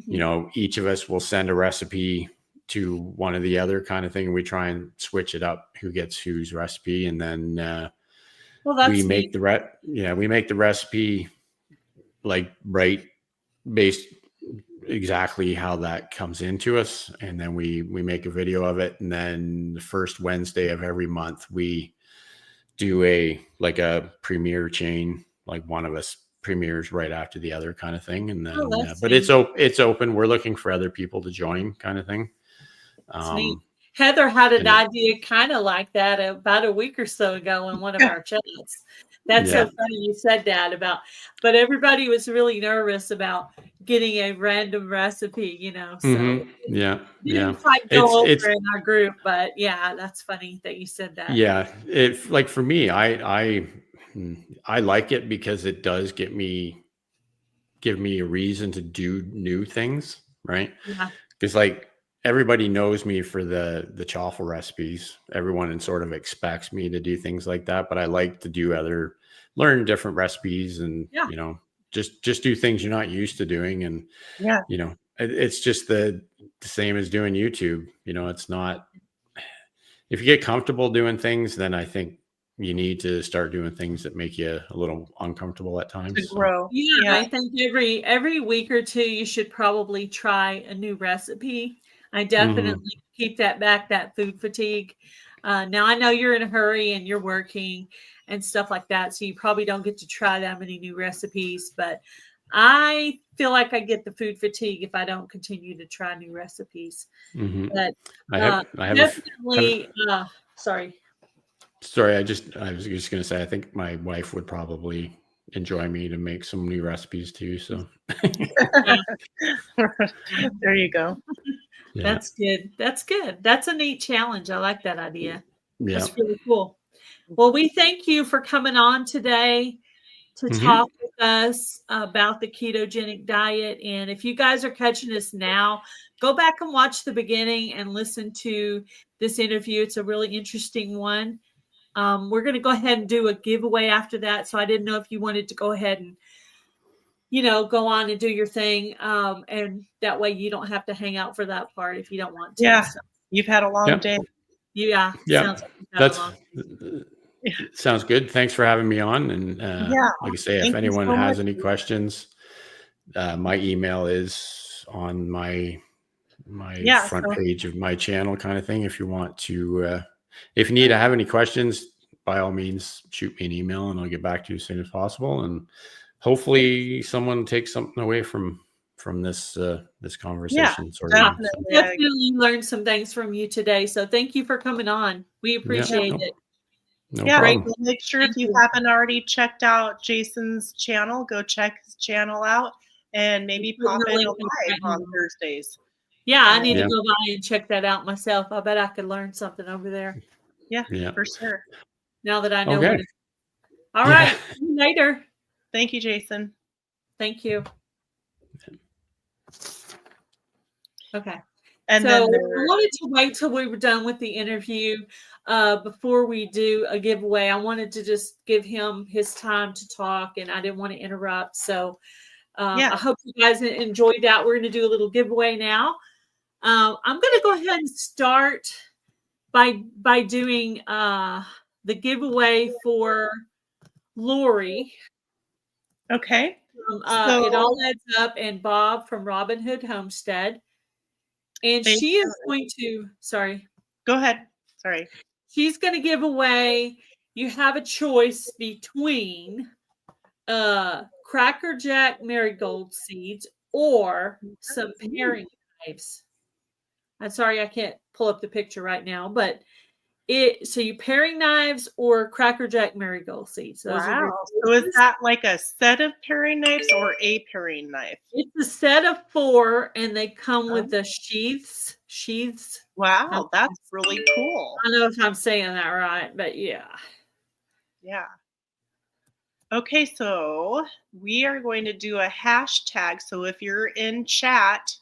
Mm-hmm. Each of us will send a recipe to one or the other, kind of thing. And we try and switch it up, who gets whose recipe. And then we make we make the recipe like based exactly how that comes into us, and then we make a video of it, and then the first Wednesday of every month we do a premiere chain, like one of us premieres right after the other, kind of thing. And then but it's open. We're looking for other people to join, kind of thing. Heather had an idea kind of like that about a week or so ago in one of our chats. That's so funny you said that but everybody was really nervous about getting a random recipe, so didn't quite go over in our group, but that's funny that you said that. Yeah. It, like, for me, I like it because it does give me a reason to do new things. Right. Yeah. Because like everybody knows me for the chaffle recipes. Everyone sort of expects me to do things like that, but I like to learn different recipes and, just do things you're not used to doing. And, it's just the same as doing YouTube. It's not, if you get comfortable doing things, then I think you need to start doing things that make you a little uncomfortable at times. To grow. Yeah, I think every week or two, you should probably try a new recipe. I definitely keep that food fatigue. Now I know you're in a hurry and you're working and stuff like that, so you probably don't get to try that many new recipes, but I feel like I get the food fatigue if I don't continue to try new recipes. Mm-hmm. But sorry. I was just going to say, I think my wife would probably enjoy me to make some new recipes too. So there you go. Yeah. That's good. That's a neat challenge. I like that idea. Yeah. That's really cool. Well, we thank you for coming on today to talk with us about the ketogenic diet. And if you guys are catching us now, go back and watch the beginning and listen to this interview. It's a really interesting one. We're going to go ahead and do a giveaway after that. So I didn't know if you wanted to go ahead and, go on and do your thing. And that way you don't have to hang out for that part if you don't want to. Yeah. So. You've had a long day. Yeah. Sounds like sounds good. Thanks for having me on. And like I say, if anyone has any questions, my email is on my front page of my channel, kind of thing. If you want to, if you need to have any questions, by all means, shoot me an email and I'll get back to you as soon as possible. And hopefully someone takes something away from this conversation. Definitely learned some things from you today. So thank you for coming on. We appreciate it. No problem. Make sure if you haven't already checked out Jason's channel, go check his channel out and maybe pop in live on Thursdays. Yeah, I need to go by and check that out myself. I bet I could learn something over there. Yeah, for sure. Now that I know what it's... All right. See you later. Thank you, Jason. Thank you. Okay. And so then I wanted to wait till we were done with the interview before we do a giveaway. I wanted to just give him his time to talk, and I didn't want to interrupt. So I hope you guys enjoyed that. We're going to do a little giveaway now. I'm going to go ahead and start by doing the giveaway for Lori. Okay. It All Adds Up and Bob from Robin Hood Homestead. And she is going to, Go ahead. Sorry. She's going to give away, you have a choice between Cracker Jack marigold seeds or some paring knives. I'm sorry, I can't pull up the picture right now, but so you paring knives or Cracker Jack marigold seeds. Wow. So is that like a set of paring knives or a paring knife? It's a set of 4 and they come with the sheaths. Wow, that's really cool. I don't know if I'm saying that right, but yeah. Yeah. Okay, so we are going to do a hashtag. So if you're in chat,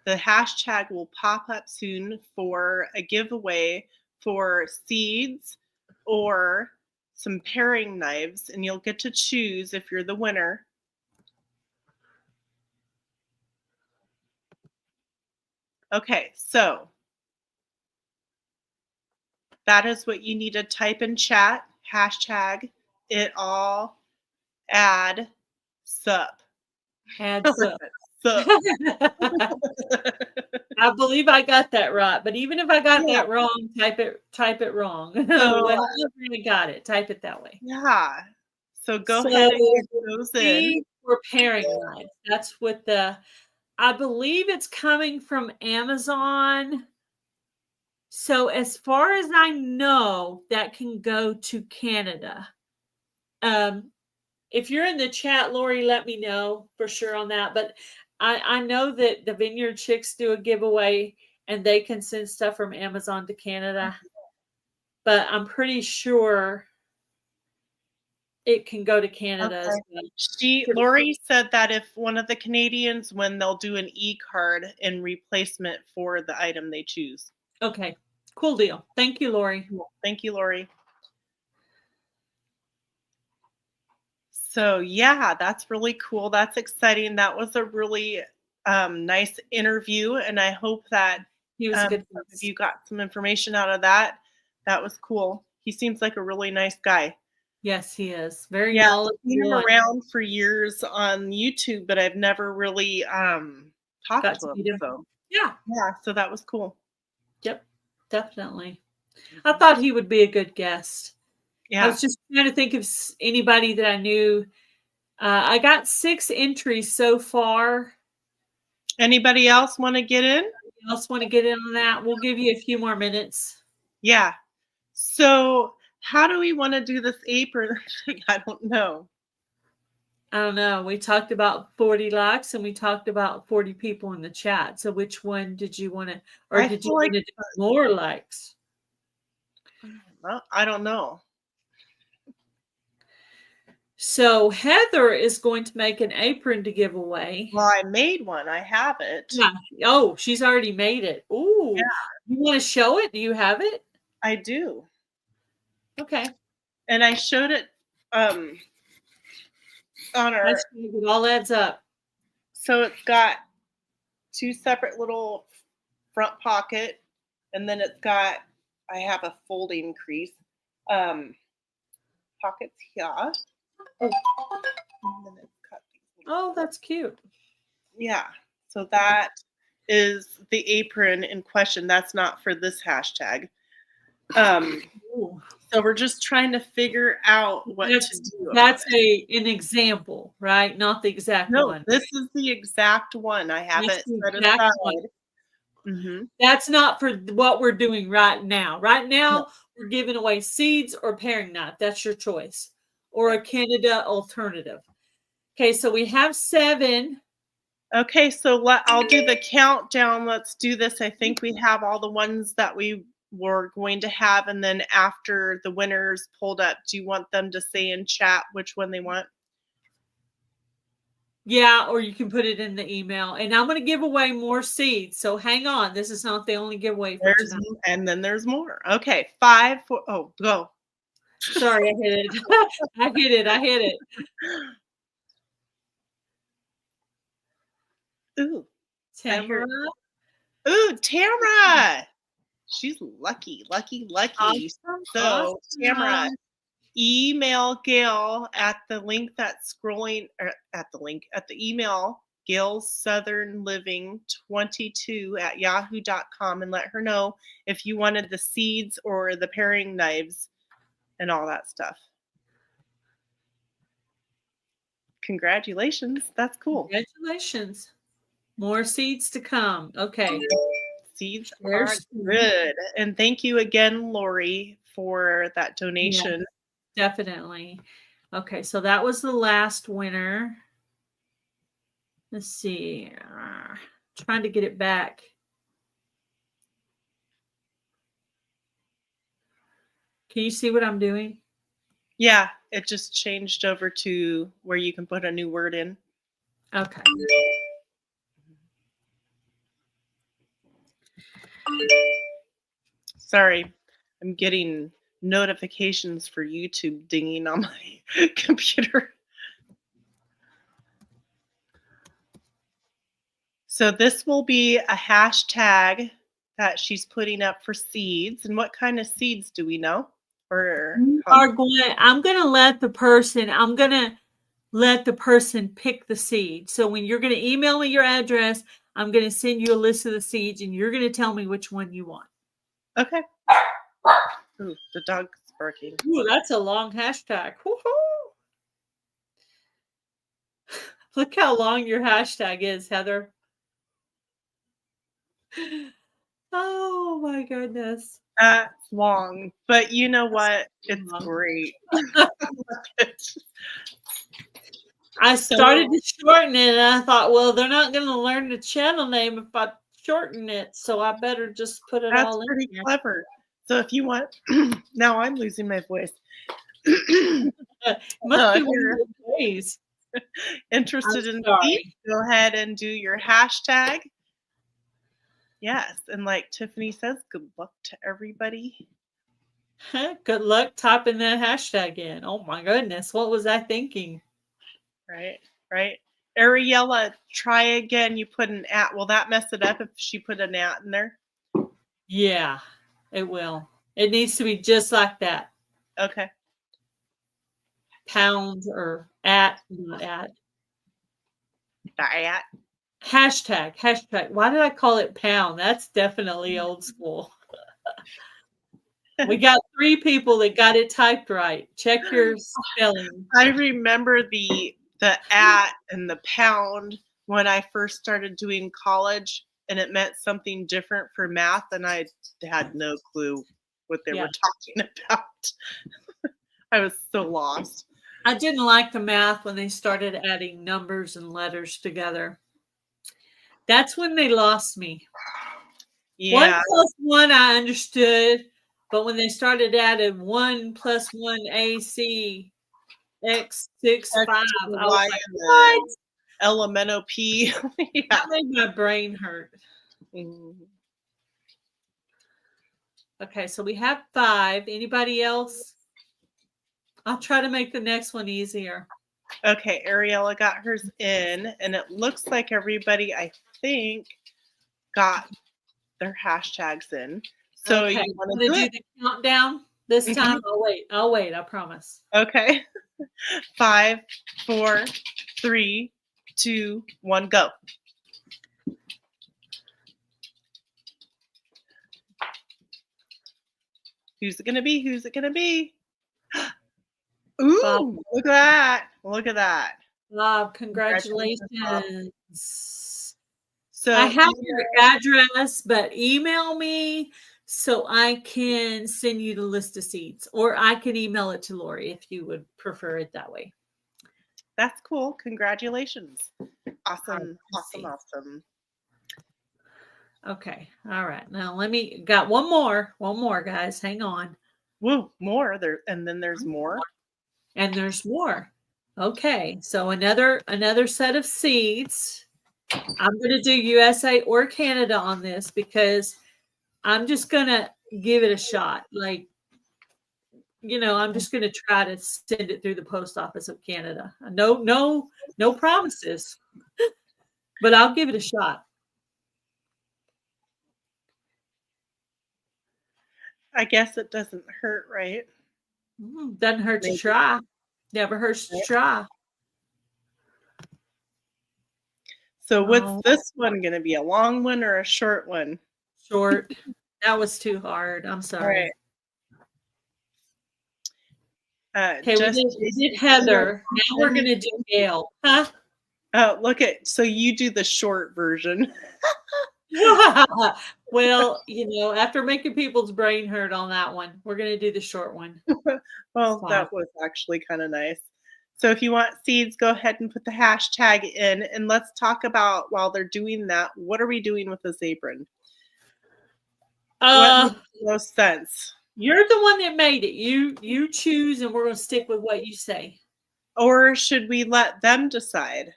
the hashtag will pop up soon for a giveaway for seeds or some paring knives, and you'll get to choose if you're the winner. Okay, so that is what you need to type in chat. Hashtag it all adds up. Adds up. I believe I got that right, but even if I got that wrong, type it wrong. I got it. Type it that way. Yeah. So go ahead and get those in. We're paring knives. That's what I believe it's coming from Amazon. So as far as I know, that can go to Canada. If you're in the chat, Lori, let me know for sure on that. But I know that the Vineyard Chicks do a giveaway and they can send stuff from Amazon to Canada. But I'm pretty sure it can go to Canada as well. Lori said that if one of the Canadians win, they'll do an e-card in replacement for the item they choose. Okay, cool deal. Thank you, Lori. Thank you, Lori. So yeah, that's really cool. That's exciting. That was a really nice interview, and I hope that he was good. If you got some information out of that, that was cool. He seems like a really nice guy. Yes, he is. Very knowledgeable. I've been around for years on YouTube, but I've never really talked to him. So yeah, so that was cool. Yep, definitely. I thought he would be a good guest. Yeah. I was just trying to think of anybody that I knew. I got 6 entries so far. Anybody else want to get in? Anybody else want to get in on that? We'll give you a few more minutes. Yeah. So how do we want to do this apron thing? I don't know. We talked about 40 likes and we talked about 40 people in the chat. So which one did you want to, or did you want to do more likes? I don't know. So Heather is going to make an apron to give away. Well, I made one. I have it. Yeah. Oh, she's already made it. Ooh. Yeah. You want to show it? Do you have it? I do. Okay. And I showed it on our... It all adds up. So it's got 2 separate little front pocket, and then it's got, I have a folding crease. Pockets here. Oh, that's cute. Yeah. So that is the apron in question. That's not for this hashtag. Ooh. So we're just trying to figure out what to do. That's an example, right? Not the exact No, one. this is the exact one. I have That's it the set exact aside. one. Mm-hmm. That's not for what we're doing right now. Right now, we're giving away seeds or paring knife. That's your choice. Or a Canada alternative. Okay, so we have 7. Okay, so I'll do the countdown. Let's do this. I think we have all the ones that we were going to have, and then after the winners pulled up, do you want them to say in chat which one they want? Yeah, or you can put it in the email. And I'm going to give away more seeds. So hang on. This is not the only giveaway for tonight. And then there's more. Okay, 5, 4. Oh, go. Sorry, I hit it. I hit it. Ooh, Tamara. Ooh, Tamara. She's lucky. Awesome. So, Awesome. Tamara, email Gail at the link that's scrolling, or at the email, gailsouthernliving22@yahoo.com, and let her know if you wanted the seeds or the paring knives and all that stuff. Congratulations. That's cool. Congratulations. More seeds to come. Okay. Seeds are good. And thank you again, Lori, for that donation. Yeah, definitely. Okay, so that was the last winner. Let's see. Trying to get it back. Can you see what I'm doing? Yeah, it just changed over to where you can put a new word in. Okay. Sorry, I'm getting notifications for YouTube dinging on my computer. So this will be a hashtag that she's putting up for seeds. And what kind of seeds do we know? I'm gonna let the person pick the seed. So when you're gonna email me your address, I'm gonna send you a list of the seeds and you're gonna tell me which one you want. Okay. Ooh, the dog's barking. Ooh, that's a long hashtag. Woo-hoo. Look how long your hashtag is, Heather. Oh my goodness. That's long, but you know what? It's great. I started to shorten it and I thought, well, they're not going to learn the channel name if I shorten it, so I better just put it all in. That's pretty clever. So if you want, now I'm losing my voice. Must be one of those days. Interested in seeds? Go ahead and do your hashtag. Yes, and like Tiffany says, good luck to everybody. Good luck typing that hashtag in. Oh my goodness, what was I thinking? Right. Ariella, try again. You put an at. Will that mess it up if she put an at in there? Yeah, it will. It needs to be just like that. Okay. Pound or at, not at. At. Hashtag. Why did I call it pound? That's definitely old school. We got 3 people that got it typed right. Check your spelling. I remember the at and the pound when I first started doing college, and it meant something different for math, and I had no clue what they were talking about. I was so lost. I didn't like the math when they started adding numbers and letters together. That's when they lost me. Yeah. 1 + 1 I understood, but when they started adding 1 + 1 AC X 6 5, I was like, what? LMNOP. Yeah. That made my brain hurt. Mm-hmm. Okay, so we have 5. Anybody else? I'll try to make the next one easier. Okay, Ariella got hers in, and it looks like everybody, I think, got their hashtags in. So okay, you want to do the countdown this time? I'll wait, I promise. Okay. 5, 4, 3, 2, 1, go. Who's it going to be? Who's it going to be? Ooh, Bob. look at that. Look at that. Bob, Congratulations, Bob. congratulations. So I have your address, but email me so I can send you the list of seeds, or I can email it to Lori if you would prefer it that way. that's cool. Congratulations. Awesome. Let's see. Awesome. Okay. All right. Now got one more, guys. Hang on. Woo, more there, and then there's more. And there's more. Okay. So another set of seeds. I'm going to do USA or Canada on this because I'm just going to give it a shot. Like, I'm just going to try to send it through the post office of Canada. No promises, but I'll give it a shot. I guess it doesn't hurt, right? Doesn't hurt to try. Never hurts to try. So what's this one going to be? A long one or a short one? Short. That was too hard. I'm sorry. Right. Okay, we did Heather. Now we're going to do Gail. Huh? Oh, so you do the short version. Well, after making people's brain hurt on that one, we're going to do the short one. Well, that was actually kind of nice. So if you want seeds, go ahead and put the hashtag in, and let's talk about, while they're doing that, what are we doing with this apron? What makes the most sense? You're the one that made it. You choose, and we're going to stick with what you say. Or should we let them decide?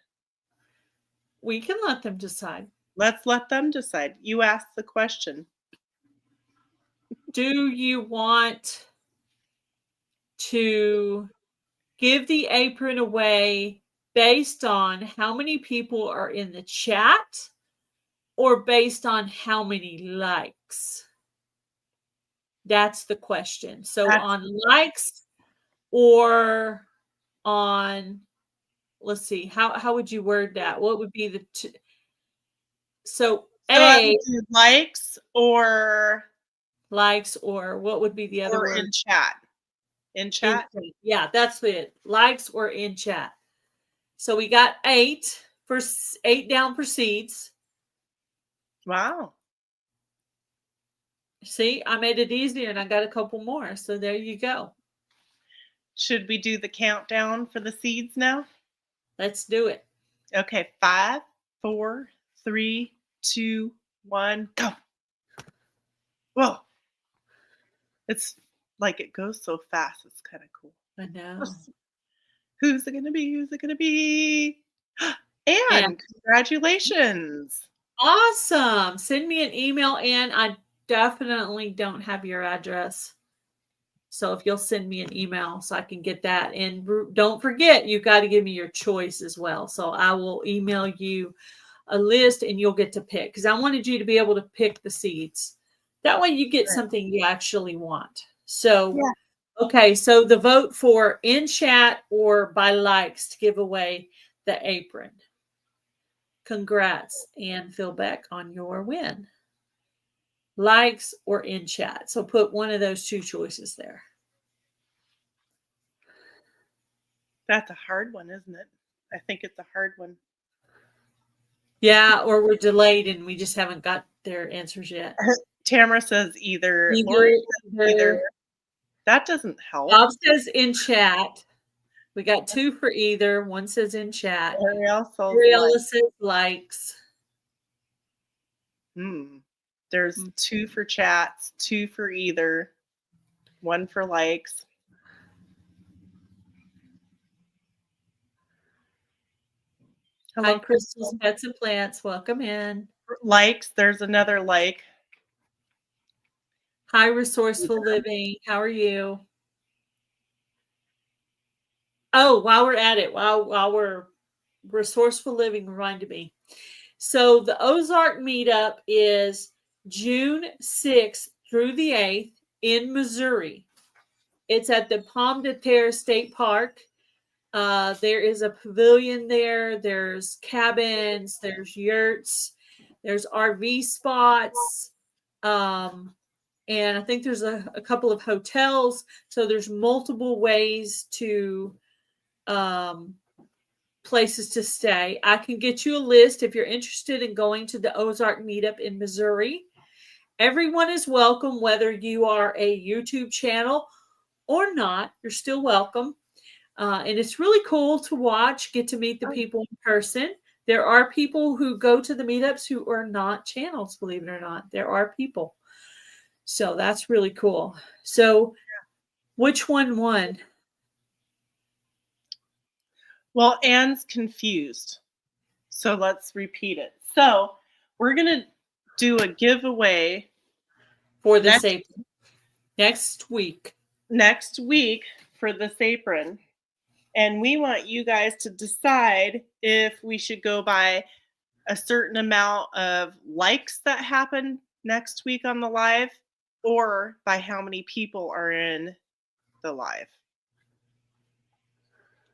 We can let them decide. Let's let them decide. You asked the question. Do you want to give the apron away based on how many people are in the chat or based on how many likes? That's the question. So on likes or on, let's see, how would you word that? What would be the so likes or what would be the other word? In chat. In chat? Yeah, that's it. Likes or in chat. So we got 8 down for seeds. Wow. See, I made it easier and I got a couple more. So there you go. Should we do the countdown for the seeds now? Let's do it. Okay, 5, 4, 3, 2, 1, go. Whoa. It's like it goes so fast. It's kind of cool. I know. Who's it going to be? Who's it going to be? And congratulations. Awesome. Send me an email, and I definitely don't have your address. So if you'll send me an email so I can get that. And don't forget, you've got to give me your choice as well. So I will email you a list and you'll get to pick, because I wanted you to be able to pick the seeds. That way you get something you actually want. So, okay. So the vote for in chat or by likes to give away the apron. Congrats, Ann Philbeck, on your win. Likes or in chat. So put one of those two choices there. That's a hard one, isn't it? I think it's a hard one. Yeah, or we're delayed and we just haven't got their answers yet. Tamara says either. That doesn't help. Bob says in chat. We got 2 for either. One says in chat. Ariella says likes. There's 2 for chats, 2 for either, 1 for likes. Hello, Crystal's Pets and Plants. Welcome in. Likes. There's another like. Hi, Resourceful Living. How are you? Oh, while we're at it, while we're Resourceful Living reminded me. So the Ozark meetup is June 6th through the 8th in Missouri. It's at the Pomme de Terre State Park. There is a pavilion there. There's cabins. There's yurts. There's RV spots. And I think there's a couple of hotels. So there's multiple ways to places to stay. I can get you a list if you're interested in going to the Ozark meetup in Missouri. Everyone is welcome, whether you are a YouTube channel or not. You're still welcome. And it's really cool to watch, get to meet the people in person. There are people who go to the meetups who are not channels, believe it or not. There are people. So that's really cool. So which one won? Well, Anne's confused. So let's repeat it. So we're going to do a giveaway for this apron next week. Next week for this apron. And we want you guys to decide if we should go by a certain amount of likes that happen next week on the live, or by how many people are in the live.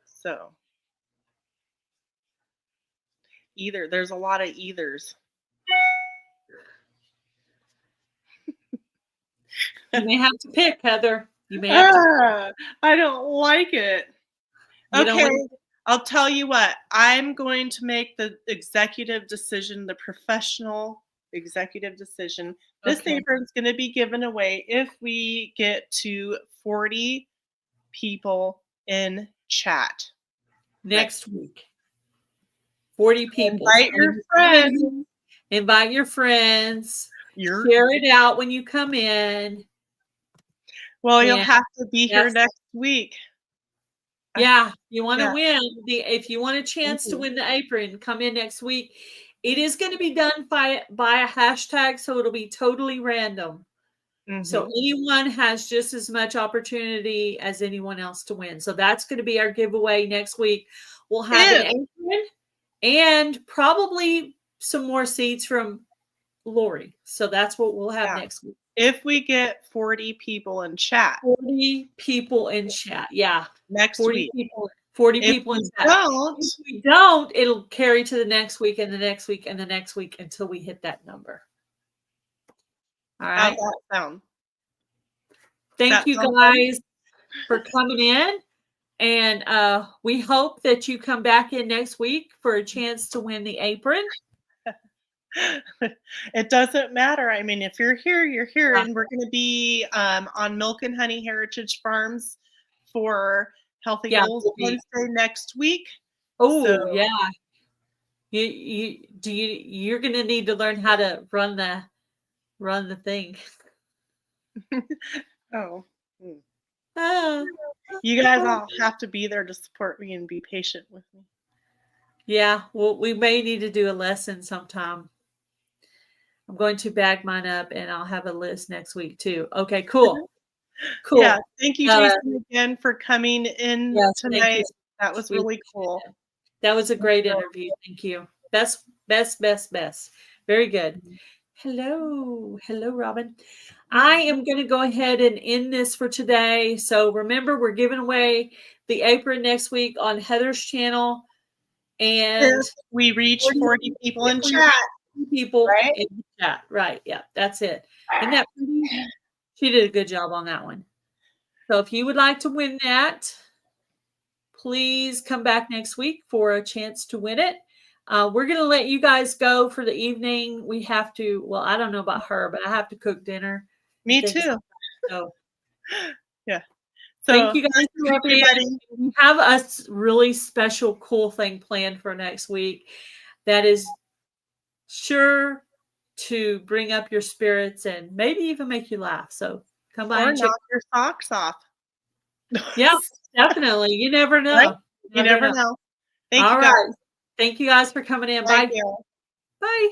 So there's a lot of either. You may have to pick, Heather. You may have to. I don't like it. Okay, I'll tell you what. I'm going to make the executive decision, the professional executive decision. This apron's going to be given away if we get to 40 people in chat next week. 40 people. Invite your friends. Invite your friends. Share it out when you come in. Well, you'll have to be here next week. Yeah, you want to win. If you want a chance to win the apron, come in next week. It is going to be done by a hashtag, so it'll be totally random. So anyone has just as much opportunity as anyone else to win. So that's going to be our giveaway next week. We'll have an apron and probably some more seeds from Lori. So that's what we'll have next week. If we get 40 people in chat. 40 people in chat. Yeah. Next week. 40 people in chat. If we don't, it'll carry to the next week and the next week and the next week until we hit that number. All right. How's that sound? Thank you guys for coming in. And we hope that you come back in next week for a chance to win the apron. It doesn't matter. I mean, if you're here, you're here. And we're going to be on Milk and Honey Heritage Farms for Healthy Goals Wednesday next week. Oh, so, yeah. You're going to need to learn how to run the thing. Oh. You guys all have to be there to support me and be patient with me. Yeah, well, we may need to do a lesson sometime. I'm going to bag mine up, and I'll have a list next week too. Okay, cool. Cool. Yeah, thank you, Jason, again for coming in tonight. That was really cool. That was a great interview. Thank you. Best. Very good. Hello, Robin. I am going to go ahead and end this for today. So remember, we're giving away the apron next week on Heather's channel. And if we reach 40 people in chat. People in the chat. Right. Yeah, that's it. Isn't that pretty? She did a good job on that one. So if you would like to win that, please come back next week for a chance to win it. We're going to let you guys go for the evening. We have to, well, I don't know about her, but I have to cook dinner. Me too. So, yeah. So thank you guys for everybody. We have a really special, cool thing planned for next week that is sure to bring up your spirits and maybe even make you laugh. So come by and knock your socks off. Yeah, definitely. You never know. Right? You never know. Thank you guys. Thank you guys for coming in. Bye. Gail. Bye.